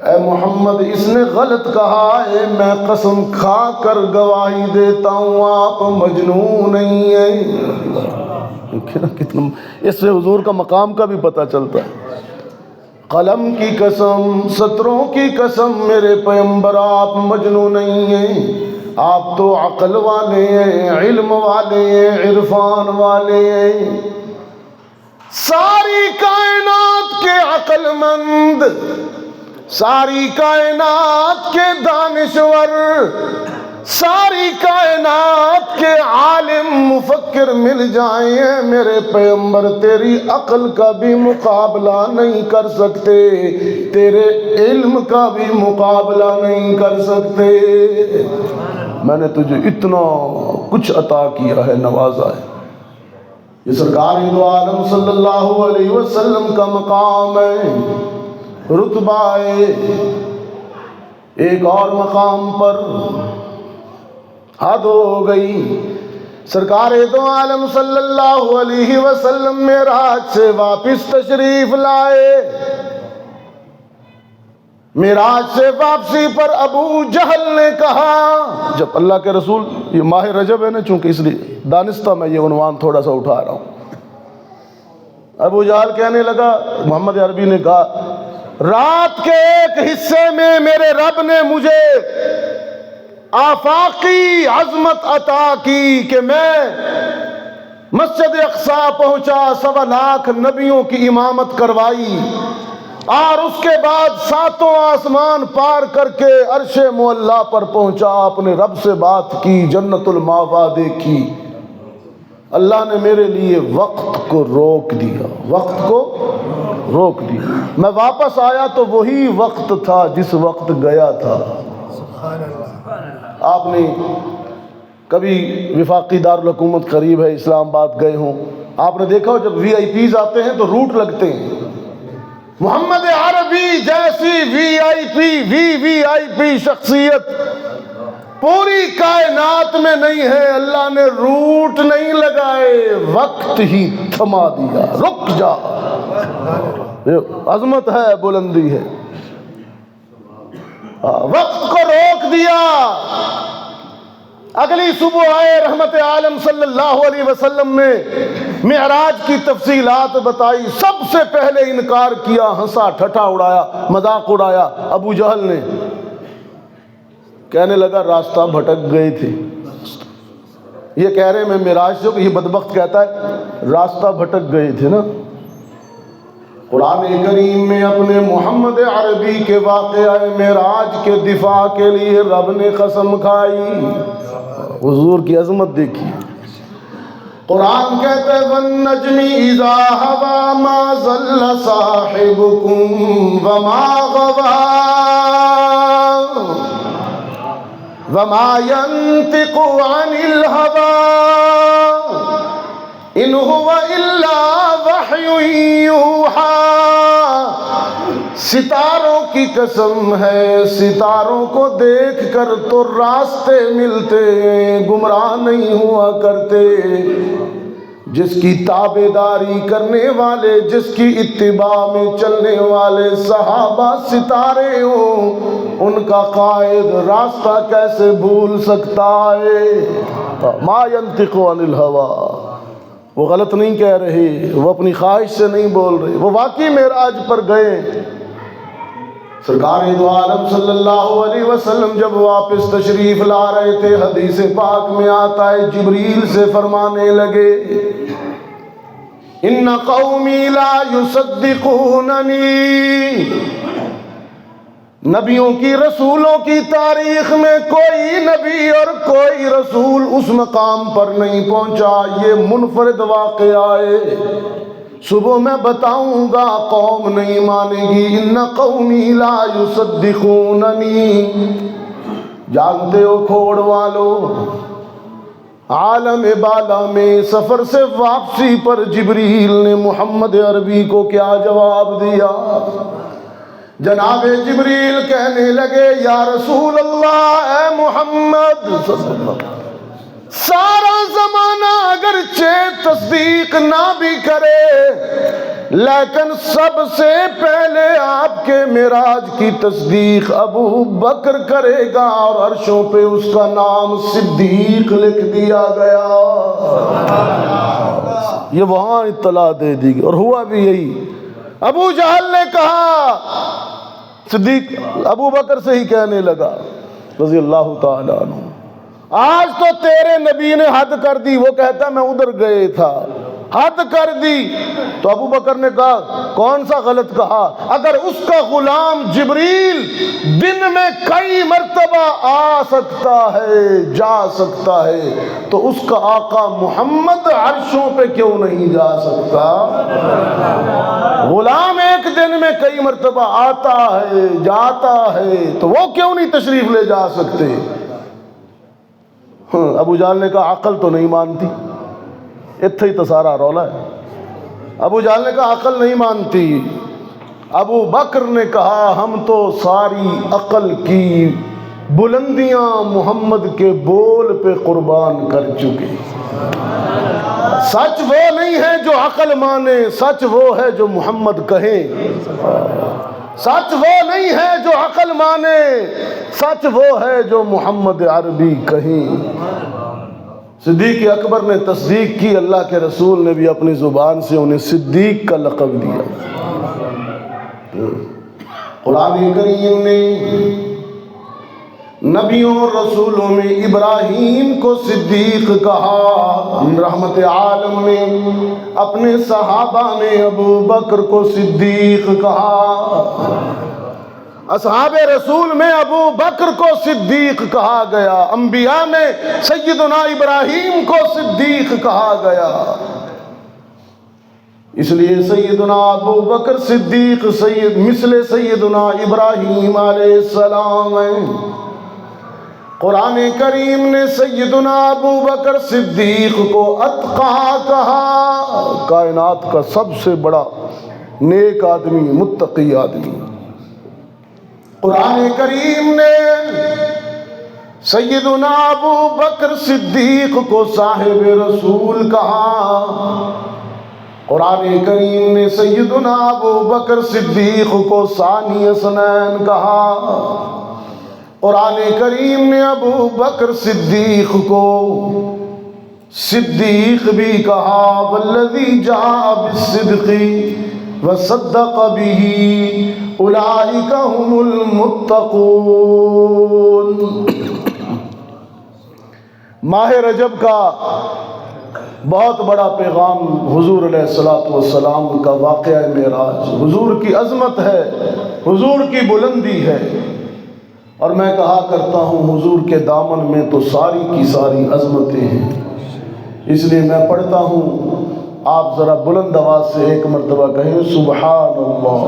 اے محمد اس نے غلط کہا ہے، میں قسم کھا کر گواہی دیتا ہوں آپ مجنون نہیں ہیں۔ اس سے حضور کا مقام کا بھی پتہ چلتا ہے۔ قلم کی قسم، سطروں کی قسم، میرے پیغمبر آپ مجنون نہیں ہیں، آپ تو عقل والے ہیں، علم والے ہیں، عرفان والے ہیں۔ ساری کائنات کے عقل مند، ساری کائنات کے دانشور، ساری کائنات کے عالم مفکر مل جائیں، میرے پیغمبر تیری عقل کا بھی مقابلہ نہیں کر سکتے، تیرے علم کا بھی مقابلہ نہیں کر سکتے۔ میں نے تجھے اتنا کچھ عطا کیا ہے، نوازا ہے۔ یہ سرکار دو عالم صلی اللہ علیہ وسلم کا مقام ہے، رتبہ ہے۔ ایک اور مقام پر حد ہو گئی، سرکار دو عالم صلی اللہ علیہ وسلم معراج سے واپس تشریف لائے۔ معراج سے واپسی پر ابو جہل نے کہا، جب اللہ کے رسول، یہ ماہ رجب ہے نا چونکہ اس لیے دانستہ میں یہ عنوان تھوڑا سا اٹھا رہا ہوں، ابو جہل کہنے لگا، محمد عربی نے کہا رات کے ایک حصے میں میرے رب نے مجھے آفاقی عظمت عطا کی کہ میں مسجد اقصی پہنچا، 1.25 لاکھ نبیوں کی امامت کروائی، اور اس کے بعد 7 آسمان پار کر کے عرش معلیٰ پر پہنچا، اپنے رب سے بات کی، جنت المأویٰ دیکھی۔ اللہ نے میرے لیے وقت کو روک دیا، وقت کو روک دیا۔ میں واپس آیا تو وہی وقت تھا جس وقت گیا تھا۔ آپ نے کبھی وفاقی دارالحکومت قریب ہے اسلام آباد گئے ہوں، آپ نے دیکھا ہو جب VIP آتے ہیں تو روٹ لگتے ہیں۔ محمد عربی جیسی VIP شخصیت پوری کائنات میں نہیں ہے، اللہ نے روٹ نہیں لگائے، وقت ہی تھما دیا، رک جا۔ عظمت ہے، بلندی ہے، وقت کو روک دیا۔ اگلی صبح آئے، رحمت عالم صلی اللہ علیہ وسلم نے معراج کی تفصیلات بتائی، سب سے پہلے انکار کیا، ہنسا ٹھٹھا اڑایا، مذاق اڑایا ابو جہل نے، کہنے لگا راستہ بھٹک گئے تھے۔ یہ کہہ رہے میں معراج سے، یہ بدبخت کہتا ہے راستہ بھٹک گئے تھے نا۔ قرآن کریم میں اپنے محمد عربی کے واقعہ معراج کے دفاع کے لیے رب نے قسم کھائی۔ حضور کی عظمت دیکھیے، قرآن کہتا ہے وَالنَّجْمِ إِذَا هَوَىٰ مَا ضَلَّ صَاحِبُكُمْ وَمَا غَوَىٰ وَمَا يَنطِقُ عَنِ الْهَوَىٰ إِنْ هُوَ إِلَّا وَحْيٌ يُوحَىٰ۔ ستاروں کی قسم ہے، ستاروں کو دیکھ کر تو راستے ملتے، گمراہ نہیں ہوا کرتے۔ جس کی تابعداری کرنے والے، جس کی اتباع میں چلنے والے صحابہ ستارے ہوں، ان کا قائد راستہ کیسے بھول سکتا ہے؟ ما ينطق عن الهوى، وہ غلط نہیں کہہ رہے، وہ اپنی خواہش سے نہیں بول رہے، وہ واقعی معراج پر گئے۔ سرکار دو عالم صلی اللہ علیہ وسلم جب واپس تشریف لا رہے تھے، حدیث پاک میں آتا ہے جبریل سے فرمانے لگے ان قومی لا یصدقوننی۔ نبیوں کی، رسولوں کی تاریخ میں کوئی نبی اور کوئی رسول اس مقام پر نہیں پہنچا، یہ منفرد واقعہ ہے۔ صبح میں بتاؤں گا، قوم نہیں مانے گی۔ ان قومی لا یصدقوننی۔ جانتے ہو کھوڑ والو، عالم بالا میں سفر سے واپسی پر جبریل نے محمد عربی کو کیا جواب دیا؟ جناب جبریل کہنے لگے یا رسول اللہ، اے محمد صلی اللہ علیہ وسلم، سارا زمانہ اگرچہ تصدیق نہ بھی کرے، لیکن سب سے پہلے آپ کے معراج کی تصدیق ابو بکر کرے گا، اور عرشوں پہ اس کا نام صدیق لکھ دیا گیا۔ یہ وہاں اطلاع دے دی گئی، اور ہوا بھی یہی۔ ابو جہل نے کہا، صدیق ابو بکر سے ہی کہنے لگا رضی اللہ تعالیٰ عنہ، آج تو تیرے نبی نے حد کر دی۔ وہ کہتا میں ادھر گئے تھا، حد کر دی۔ تو ابو بکر نے کہا کون سا غلط کہا؟ اگر اس کا غلام جبریل دن میں کئی مرتبہ آ سکتا ہے، جا سکتا ہے، تو اس کا آقا محمد عرشوں پہ کیوں نہیں جا سکتا؟ غلام ایک دن میں کئی مرتبہ آتا ہے، جاتا ہے، تو وہ کیوں نہیں تشریف لے جا سکتے؟ ابو جہل نے کہا عقل تو نہیں مانتی، اتھے ہی تو سارا رولا ہے۔ ابو جہل نے کہا عقل نہیں مانتی۔ ابو بکر نے کہا ہم تو ساری عقل کی بلندیاں محمد کے بول پہ قربان کر چکے۔ سچ وہ نہیں ہے جو عقل مانے، سچ وہ ہے جو محمد کہے۔ سچ وہ نہیں ہے جو عقل مانے، سچ وہ ہے جو محمد عربی کہیں۔ صدیق اکبر نے تصدیق کی، اللہ کے رسول نے بھی اپنی زبان سے انہیں صدیق کا لقب دیا۔ قرآن کریم نے نبیوں اور رسولوں میں ابراہیم کو صدیق کہا، رحمت عالم نے اپنے صحابہ میں ابو بکر کو صدیق کہا، اصحاب رسول میں ابو بکر کو صدیق کہا گیا، انبیاء میں سیدنا ابراہیم کو صدیق کہا گیا۔ اس لیے سیدنا ابو بکر صدیق مثل سیدنا ابراہیم علیہ السلام ہیں۔ قرآن کریم نے سیدنا ابو بکر صدیق کو اتقا کہا، کائنات کا سب سے بڑا نیک آدمی، متقی آدمی۔ قرآن کریم نے سیدنا ابو بکر صدیق کو صاحب رسول کہا، قرآن کریم نے سیدنا ابو بکر صدیق کو ثانی اثنین کہا، قرآن کریم نے ابو بکر صدیق کو صدیق بھی کہا، والذی جاء بالصدق وصدق به اولئک هم المتقون۔ ماہ رجب کا بہت بڑا پیغام حضور علیہ الصلوۃ والسلام کا واقعہ معراج، حضور کی عظمت ہے، حضور کی بلندی ہے، اور میں کہا کرتا ہوں حضور کے دامن میں تو ساری کی ساری عظمتیں ہیں، اس لیے میں پڑھتا ہوں، آپ ذرا بلند آواز سے ایک مرتبہ کہیں سبحان اللہ۔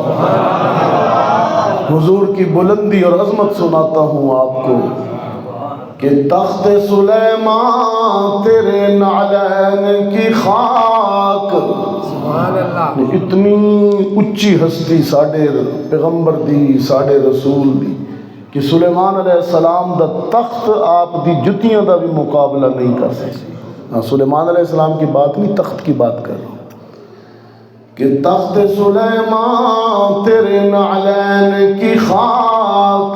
حضور کی بلندی اور عظمت سناتا ہوں آپ کو کہ تخت سلیمان تیرے نعلین کی خاک، اتنی اچھی ہستی ساڈے پیغمبر دی، ساڈے رسول دی کہ سلیمان علیہ السلام دا تخت آپ دی جتیاں دا بھی مقابلہ نہیں کر سکتے۔ سلیمان علیہ السلام کی بات نہیں، تخت کی بات کر رہا ہوں کہ تخت سلیمان تیرے نعلین کی خاک،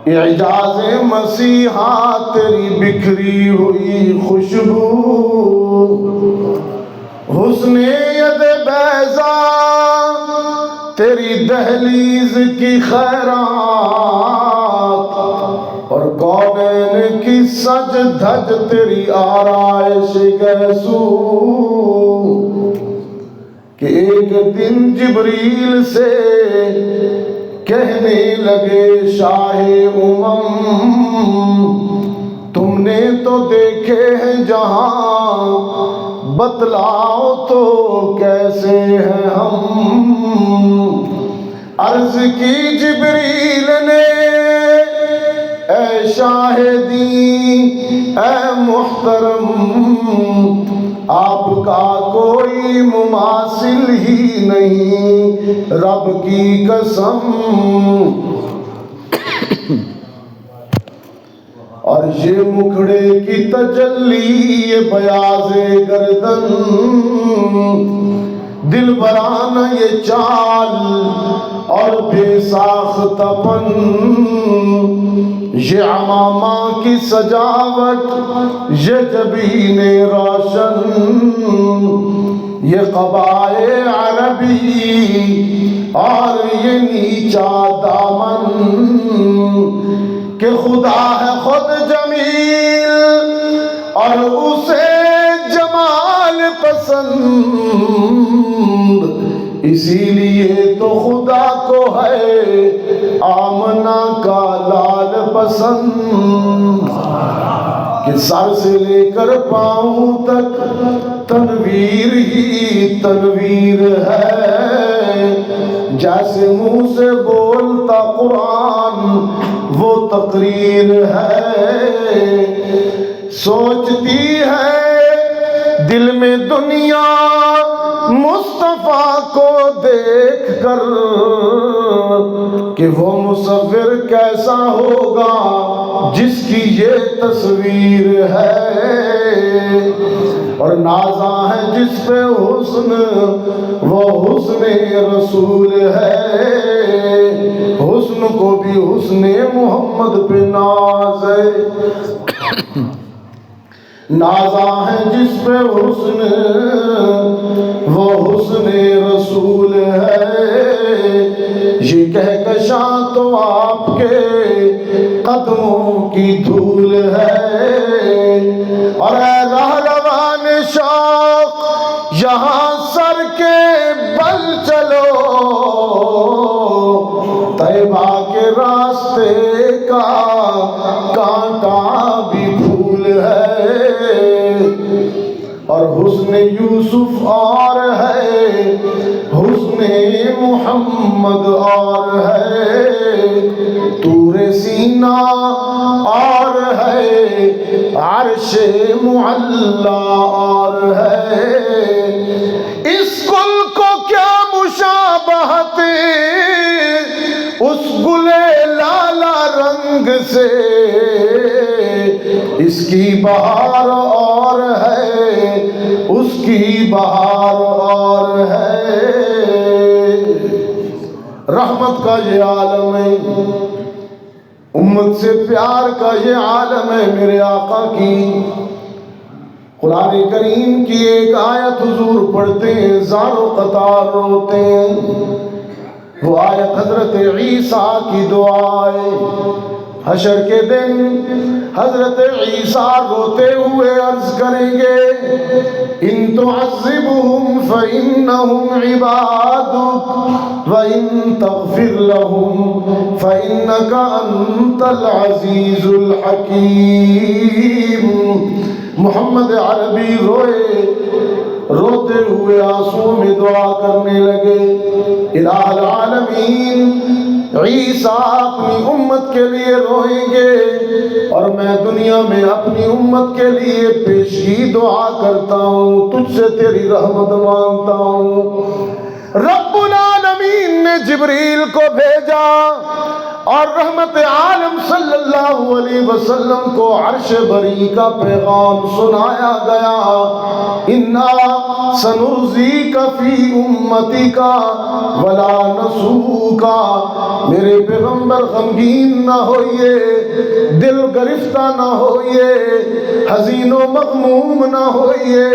اعجاز مسیحا تیری بکھری ہوئی خوشبو، حسن ید بیضا تیری دہلیز کی خیرات، اور کونین کی سج دھج تیری آرائش گیسو، کہ ایک دن جبریل سے کہنے لگے شاہ تم نے تو دیکھے ہیں جہاں، بتلاؤ تو کیسے ہیں ہم۔ عرض کی جبریل نے اے شاہدی اے محترم، آپ کا کوئی مماثل ہی نہیں، رب کی قسم۔ اور یہ مکھڑے کی تجلی، یہ بیاض گردن، دل برانہ یہ چال اور بے ساختہ پن، یہ عمامہ کی سجاوٹ، یہ جبین روشن، یہ قبائے عربی اور یہ نیچا دامن، کہ خدا ہے خود جمیل اور اسے جمال پسند، اسی لیے تو خدا کو ہے آمنہ کا لال پسند، کہ سر سے لے کر پاؤں تک تنویر ہی تنویر ہے، جیسے منہ سے بولتا قرآن وہ تقریر ہے، سوچتی ہے دل میں دنیا مصطفیٰ کو دیکھ کر کہ وہ مصور کیسا ہوگا جس کی یہ تصویر ہے، اور نازاں ہے جس پہ حسن وہ حسن رسول ہے، حسن کو بھی حسن محمد پہ ناز ہے، نازاں ہے جس پہ حسن وہ حسن رسول ہے، یہ کہکشاں تو آپ کے قدموں کی دھول ہے، اور اے رہروان شوق یہاں سر کے بل چلو، طیبہ کے راستے کا کانٹا بھی پھول ہے، اور حسن یوسف اور ہے، حسن محمد اور ہے، طور سینہ اور ہے، عرش معلا اور ہے، اس گل کو کیا مشابہت اس گلے لالا رنگ سے، اس کی بہار اور ہے، اس کی بہار اور ہے۔ رحمت کا یہ عالم ہے، امت سے پیار کا یہ عالم ہے میرے آقا کی۔ قرآن کریم کی ایک آیت حضور پڑھتے ہیں، زار و قطار روتے ہیں، وہ آیت حضرت عیسیٰ کی دعا ہے۔ حشر کے دن حضرت عیسیٰ روتے ہوئے عرض کریں گے، ان تعذبهم فإنهم عبادك وإن تغفر لهم فإنك أنت العزيز الحكيم۔ محمد عربی روتے ہوئے آنسوں میں دعا کرنے لگے، الہ العالمین عیسیٰ اپنی امت کے لیے روئیں گے، اور میں دنیا میں اپنی امت کے لیے پیشگی دعا کرتا ہوں، تجھ سے تیری رحمت مانگتا ہوں۔ رب العالمین نے جبریل کو بھیجا، اور رحمت عالم صلی اللہ علیہ وسلم کو عرش بری کا پیغام سنایا گیا، انا سنرضیک فی امتک ولا نسوک۔ میرے پیغمبر غمگین نہ ہوئیے، دل گرفتہ نہ ہوئیے، حزین و مغموم نہ ہوئیے،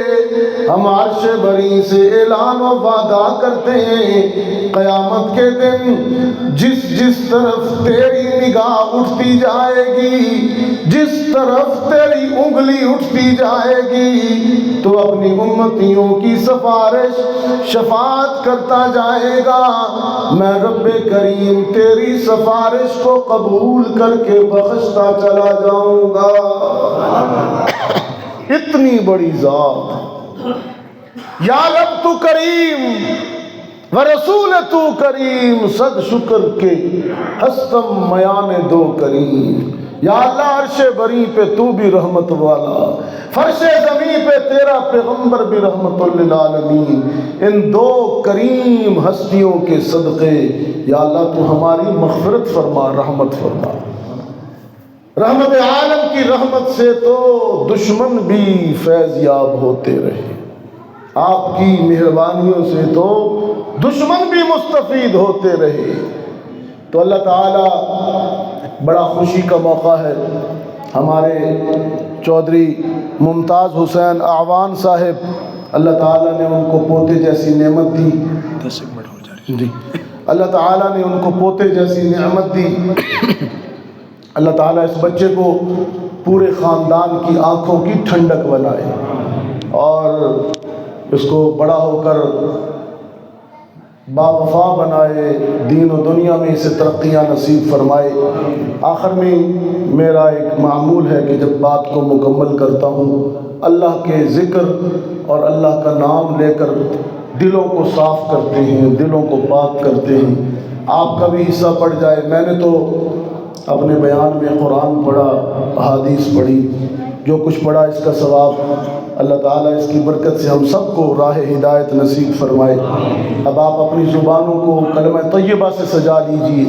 ہم عرش بری سے اعلان و وعدہ کرتے ہیں، قیامت کے دن جس طرف تیری نگاہ اٹھتی جائے گی، جس طرف تیری انگلی اٹھتی جائے گی، تو اپنی امتیوں کی سفارش شفاعت کرتا جائے گا، میں رب کریم تیری سفارش کو قبول کر کے بخشتا چلا جاؤں گا۔ اتنی بڑی ذات، یا رب تو کریم ورسول تو کریم، صد شکر کے ہستم میان دو کریم۔ یا اللہ عرش بری پہ تو بھی رحمت والا، فرش زمین پہ تیرا پیغمبر بھی رحمت للعالمین، ان دو کریم ہستیوں کے صدقے یا اللہ تو ہماری مغفرت فرما، رحمت فرما۔ رحمت عالم کی رحمت سے تو دشمن بھی فیض یاب ہوتے رہے، آپ کی مہربانیوں سے تو دشمن بھی مستفید ہوتے رہے۔ تو اللہ تعالیٰ، بڑا خوشی کا موقع ہے، ہمارے چودھری ممتاز حسین اعوان صاحب، اللہ تعالیٰ نے ان کو پوتے جیسی نعمت دی، جی اللہ تعالیٰ نے ان کو پوتے جیسی نعمت دی۔ اللہ تعالیٰ اس بچے کو پورے خاندان کی آنکھوں کی ٹھنڈک بنائے، اور اس کو بڑا ہو کر باوفا بنائے، دین و دنیا میں اسے ترقیاں نصیب فرمائے۔ آخر میں میرا ایک معمول ہے کہ جب بات کو مکمل کرتا ہوں، اللہ کے ذکر اور اللہ کا نام لے کر دلوں کو صاف کرتے ہیں، دلوں کو پاک کرتے ہیں۔ آپ کا بھی حصہ پڑ جائے۔ میں نے تو اپنے بیان میں قرآن پڑھا، احادیث پڑھی، جو کچھ پڑھا اس کا ثواب اللہ تعالیٰ اس کی برکت سے ہم سب کو راہ ہدایت نصیب فرمائے۔ اب آپ اپنی زبانوں کو کلمہ طیبہ سے سجا لیجیے،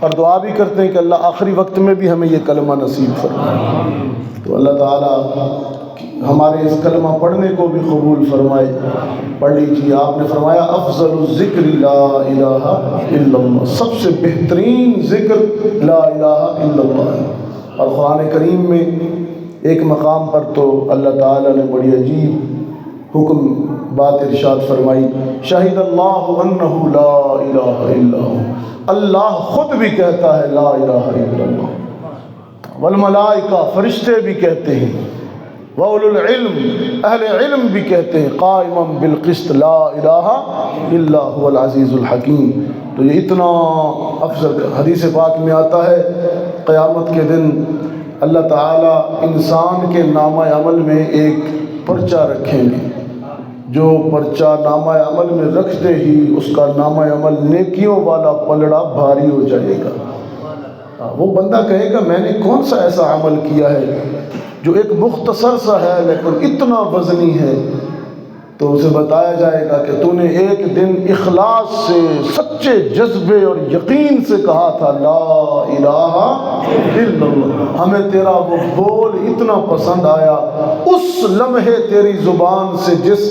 اور دعا بھی کرتے ہیں کہ اللہ آخری وقت میں بھی ہمیں یہ کلمہ نصیب فرمائے۔ تو اللہ تعالیٰ ہمارے اس کلمہ پڑھنے کو بھی قبول فرمائے۔ پڑھ لیجیے، آپ نے فرمایا افضل الذکر لا الہ الا اللہ، سب سے بہترین ذکر لا الہ الا اللہ۔ اور قرآن کریم میں ایک مقام پر تو اللہ تعالیٰ نے بڑی عجیب حکم بات ارشاد فرمائی، شہد اللہ انہ لا الہ الا ہو، اللہ خود بھی کہتا ہے لا الہ الا اللہ۔ والملائکہ فرشتے بھی کہتے ہیں، وَأُولُو الْعِلْمِ اہل علم بھی کہتے ہیں، قائمًا بالقسط لا الہ الا هو العزیز الحکیم۔ تو یہ اتنا افضل حدیث پاک میں آتا ہے قیامت کے دن اللہ تعالیٰ انسان کے نامہ عمل میں ایک پرچہ رکھیں گے، جو پرچہ نامہ عمل میں رکھتے ہی اس کا نامہ عمل نیکیوں والا پلڑا بھاری ہو جائے گا۔ وہ بندہ کہے گا میں نے کون سا ایسا عمل کیا ہے جو ایک مختصر سا ہے لیکن اتنا وزنی ہے؟ تو اسے بتایا جائے گا کہ تو نے ایک دن اخلاص سے، سچے جذبے اور یقین سے کہا تھا لا الہ الا اللہ، ہمیں تیرا وہ بول اتنا پسند آیا، اس لمحے تیری زبان سے جس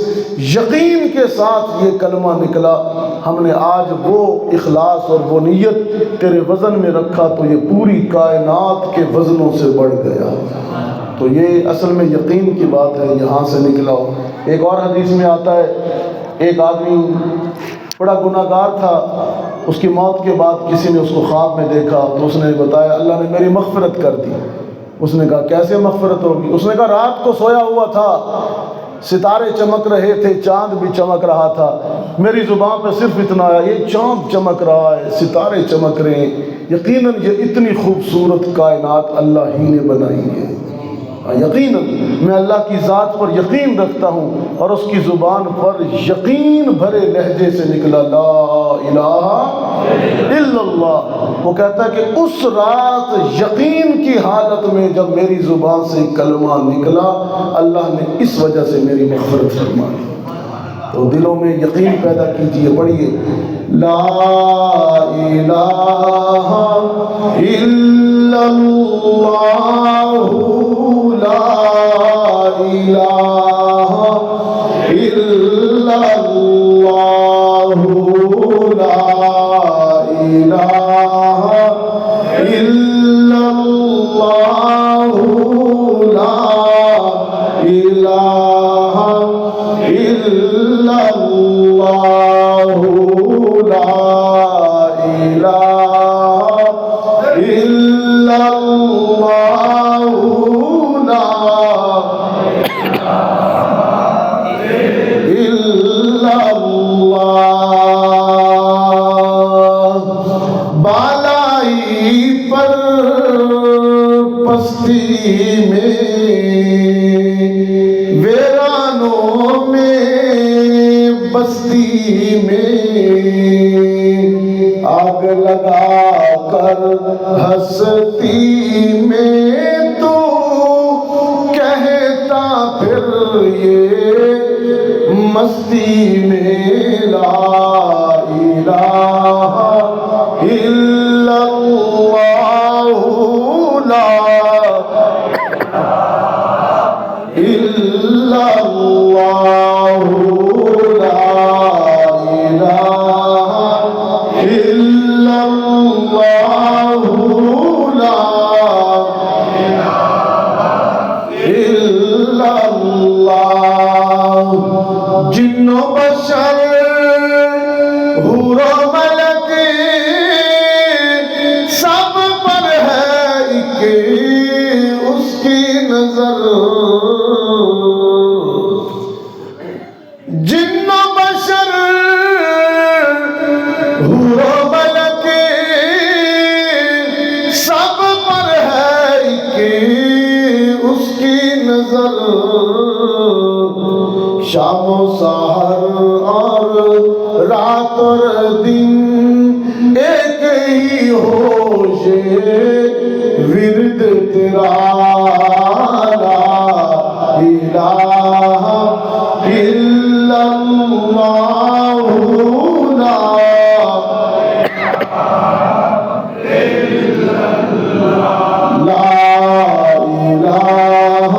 یقین کے ساتھ یہ کلمہ نکلا، ہم نے آج وہ اخلاص اور وہ نیت تیرے وزن میں رکھا تو یہ پوری کائنات کے وزنوں سے بڑھ گیا۔ تو یہ اصل میں یقین کی بات ہے، یہاں سے نکلا ہو۔ ایک اور حدیث میں آتا ہے ایک آدمی بڑا گناہ گار تھا، اس کی موت کے بعد کسی نے اس کو خواب میں دیکھا تو اس نے بتایا اللہ نے میری مغفرت کر دی۔ اس نے کہا کیسے مغفرت ہوگی؟ اس نے کہا رات کو سویا ہوا تھا، ستارے چمک رہے تھے، چاند بھی چمک رہا تھا، میری زبان پہ صرف اتنا آیا یہ چاند چمک رہا ہے، ستارے چمک رہے ہیں، یقیناً یہ اتنی خوبصورت کائنات اللہ ہی نے بنائی ہے۔ یقیناً میں اللہ کی ذات پر یقین رکھتا ہوں، اور اس کی زبان پر یقین بھرے لہجے سے نکلا لا الہ الا اللہ۔ وہ کہتا ہے کہ اس رات یقین کی حالت میں جب میری زبان سے کلمہ نکلا اللہ نے اس وجہ سے میری مغفرت فرمائی۔ تو دلوں میں یقین پیدا کیجئے، پڑھیے لا الہ الا اللہ، لا الہ الا اللہ، لا الہ الا اللہ، لا الہ الا اللہ، لا الہ الا اللہ، لا الا اللہ۔ بالائی پر پستی میں، ویرانوں میں بستی میں، آگ لگا کر ہستی میں تو کہتا پھر یہ مستی میں لا الہ الا اللہ، لا الا اللہ، لا الہ الا اللہ، لا الا اللہ۔ جن و بشر، حور و ملک، سب پر ہے ایک اس کی نظر۔ جن و بشر، حور و ملک، سب پر ہے ایک اس کی نظر۔ شام و سحر اور رات اور دن ایک ہی ہوش ورد تیرا، لا الہ الا اللہ، لا لا الہ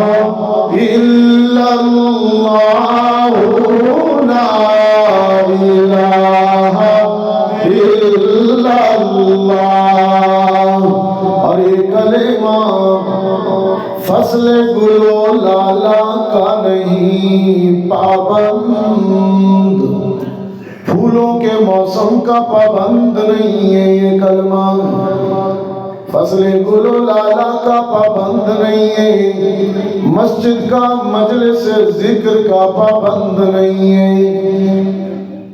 الا اللہ، لا الہ الا اللہ۔ اور یہ کلمہ فصل گل و لالا کا نہیں پابند، پھولوں کے موسم کا پابند نہیں ہے یہ کلمہ۔ فصل گل و لالا کا پابند نہیں ہے، مسجد کا مجلس ذکر کا پابند نہیں ہے،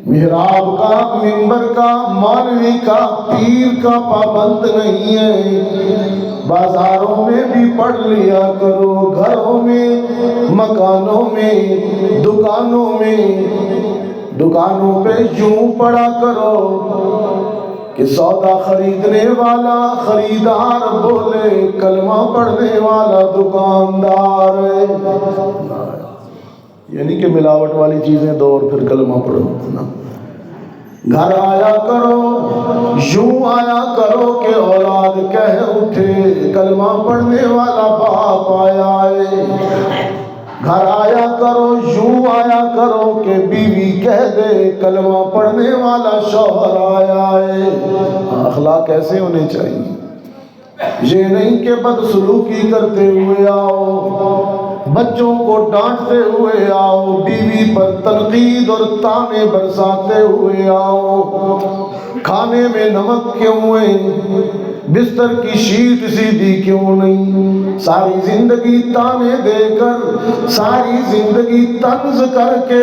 محراب کا منبر کا مولوی کا پیر کا پابند نہیں ہے۔ بازاروں میں بھی پڑھ لیا کرو، گھروں میں، مکانوں میں، دکانوں پہ یوں پڑھا کرو کہ سودا خریدنے والا خریدار بولے، کلمہ پڑھنے والا دکاندار ہے۔ یعنی کہ ملاوٹ والی چیزیں دو اور پھر کلمہ پڑھو نا۔ گھر آیا کرو، یوں آیا کرو کہ اولاد کہہ اٹھے کلمہ پڑھنے والا باپ آیا ہے۔ گھر آیا کرو، یوں آیا کرو کہ بیوی کہہ دے کلمہ پڑھنے والا شوہر آیا ہے۔ اخلاق ایسے ہونے چاہیے، یہ نہیں کہ بدسلوکی کرتے ہوئے آؤ، بچوں کو ڈانٹتے ہوئے آؤ، بیوی پر تنقید اور طعنے برساتے ہوئے آؤ، کھانے میں نمک کیوں ہے، بستر کی شیٹ سیدھی کیوں نہیں، ساری زندگی طعنے دے کر، ساری زندگی طنز کر کے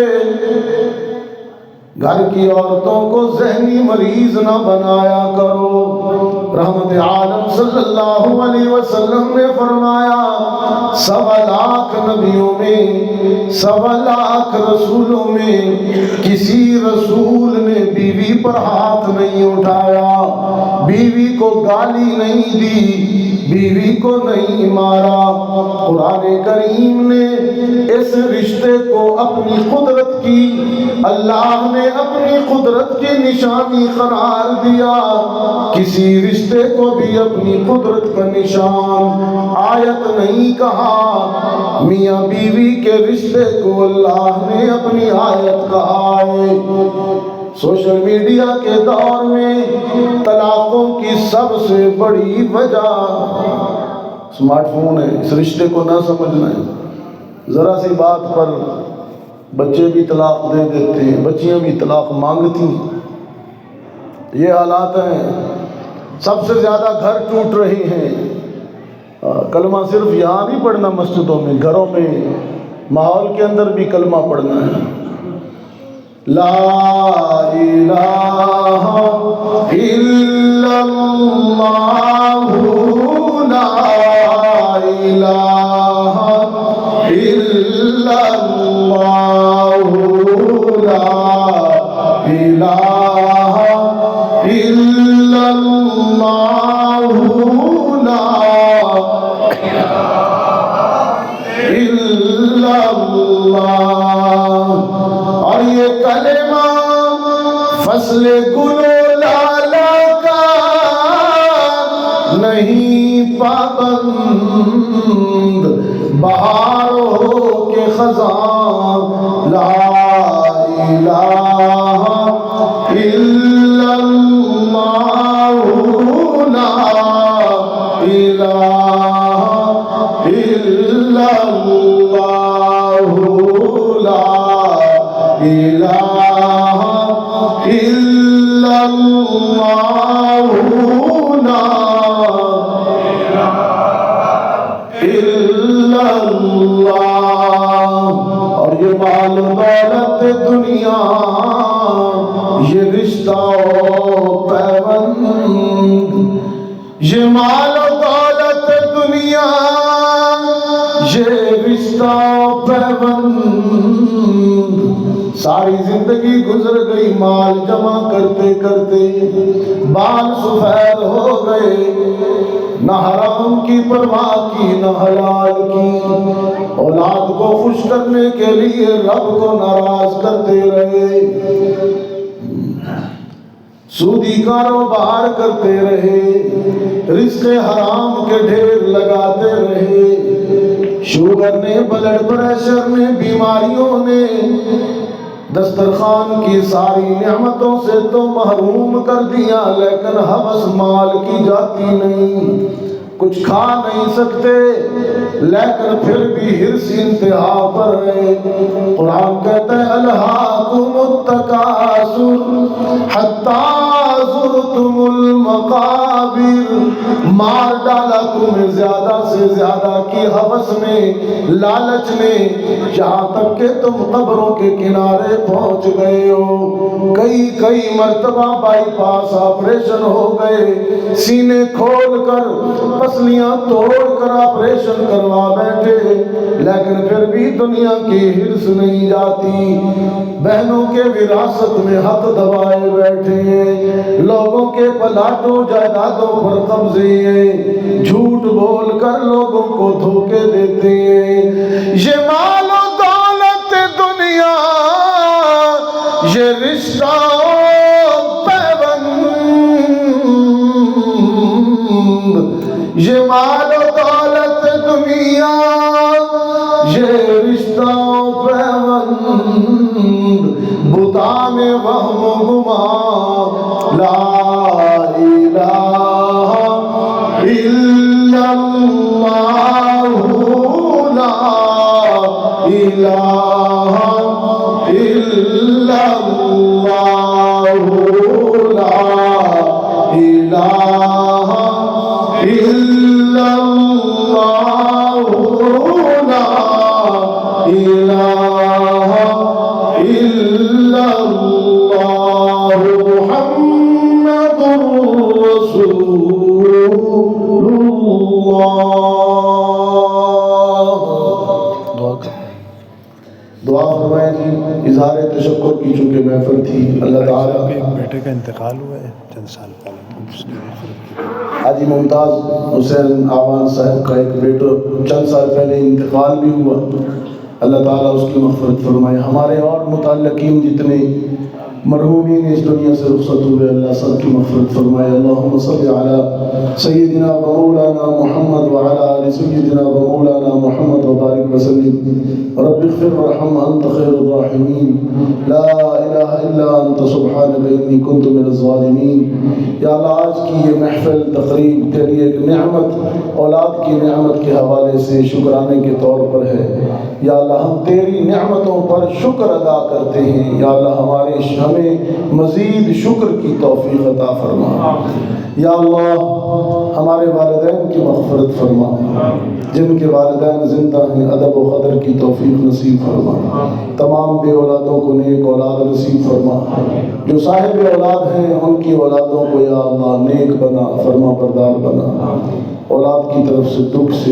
گھر کی عورتوں کو ذہنی مریض نہ بنایا کرو۔ رحمت عالم صلی اللہ علیہ وسلم نے فرمایا، 1.25 نبیوں میں، 1.25 رسولوں میں کسی رسول نے بیوی پر ہاتھ نہیں اٹھایا، بیوی کو گالی نہیں دی، بیوی کو نہیں مارا۔ قرآن کریم نے اس رشتے کو اپنی قدرت کی، اللہ نے اپنی قدرت کی نشانی قرار دیا، کسی رشتے کو بھی اپنی قدرت کا نشان آیت نہیں کہا، میاں بیوی کے رشتے کو اللہ نے اپنی آیت کہا ہے۔ سوشل میڈیا کے دور میں طلاقوں کی سب سے بڑی وجہ سمارٹ فون ہے، اس رشتے کو نہ سمجھنا ہے۔ ذرا سی بات پر بچے بھی طلاق دے دیتے ہیں، بچیاں بھی طلاق مانگتی ہیں، یہ حالات ہیں۔ سب سے زیادہ گھر ٹوٹ رہے ہیں۔ کلمہ صرف یہاں نہیں پڑھنا مسجدوں میں، گھروں میں، ماحول کے اندر بھی کلمہ پڑھنا ہے۔ لا الہ الا اللہ، لا الہ الا اللہ، لا الہ الا اللہ، لا الا اللہ۔ اور یہ کلمہ فصل گل و لالا کا نہیں پابند، بہاروں کے خزاں، لا الہ الا اللہ، لا الہ الا اللہ، لا الہ الا اللہ، لا الا اللہ۔ اور یہ مال دولت دنیا، یہ رشتہ و پیوند، یہ مال دولت دنیا، یہ رشتہ و پیوند، ساری زندگی گزر گئی مال جمع کرتے کرتے، بال سفید ہو گئے، نہ حرام کی پرواہ کی نہ حلال کی، اولاد کو خوش کرنے کے لیے رب کو ناراض کرتے رہے، سودی کاروبار کرتے رہے، رزق حرام کے ڈھیر لگاتے رہے، شوگر نے، بلڈ پریشر نے، بیماریوں نے دسترخوان کی ساری نعمتوں سے تو محروم کر دیا، لیکن ہوس مال کی جاتی نہیں، کچھ کھا نہیں سکتے، لیکن پھر بھی حرص انتہا پر ہے۔ قرآن کہتا ہے الہاکم التکاثر حتی زرتم المقابر، مار ڈالا تمہیں زیادہ سے زیادہ کی ہوس میں، لالچ میں، یہاں تک کہ تم قبروں کے کنارے پہنچ گئے ہو۔ کئی مرتبہ بائی پاس آپریشن ہو گئے، سینے کھول کر پسلیاں توڑ کر آپریشن کروا بیٹھے، لیکن پھر بھی دنیا کی ہرس نہیں جاتی، بہنوں کے وراثت میں حق دبائے بیٹھے ہیں، لوگوں کے پلاٹوں جائیدادوں پر قبضے ہیں، جھوٹ بول کر لوگوں کو دھوکے دیتے ہیں۔ یہ مال و دولت دنیا، یہ رشتہ پیوند، یہ مال و دولت دنیا، یہ رشتہ پیوند، بتا میں وہم و گمان، لا الہ الا اللہ، لا الہ الا اللہ، لا الہ الا اللہ، لا الہ الا اللہ، محمد رسول اللہ۔ دعا فرمائیں جی، اظہار تشکر کی چونکہ محفل تھی، اللہ تعالیٰ ایک بیٹے کا انتقال ہوا ہے چند سال پہلے، حاجی ممتاز حسین آوان صاحب کا ایک بیٹا چند سال پہلے انتقال بھی ہوا، اللہ تعالیٰ اس کی مغفرت فرمائے۔ ہمارے اور متعلقین جتنے مرحومین اس دنیا سے رخصت ہوئے، اللہ سب کی مغفرت فرمائے۔ اللہم صلی علی سیدنا و مولانا محمد وعلی آل سیدنا و مولانا محمد وبارک وسلم۔ رب اغفر وارحم انت خیر الراحمین، لا الہ الا انت سبحانک انی کنت من الظالمین۔ یا اللہ آج کی یہ محفل تقریب تیری ایک نعمت، اولاد کی نعمت کے حوالے سے شکرانے کے طور پر ہے۔ یا اللہ ہم تیری نعمتوں پر شکر ادا کرتے ہیں، یا اللہ ہمیں مزید شکر کی توفیق عطا فرما۔ یا اللہ ہمارے والدین کی مغفرت فرما، جن کے والدین زندہ ہیں ادب و قدر کی توفیق نصیب فرما، تمام بے اولادوں کو نیک اولاد نصیب فرما، جو صاحب اولاد ہیں ان کی اولادوں کو یا اللہ نیک بنا، فرما بردار بنا، اولاد کی طرف سے دکھ سے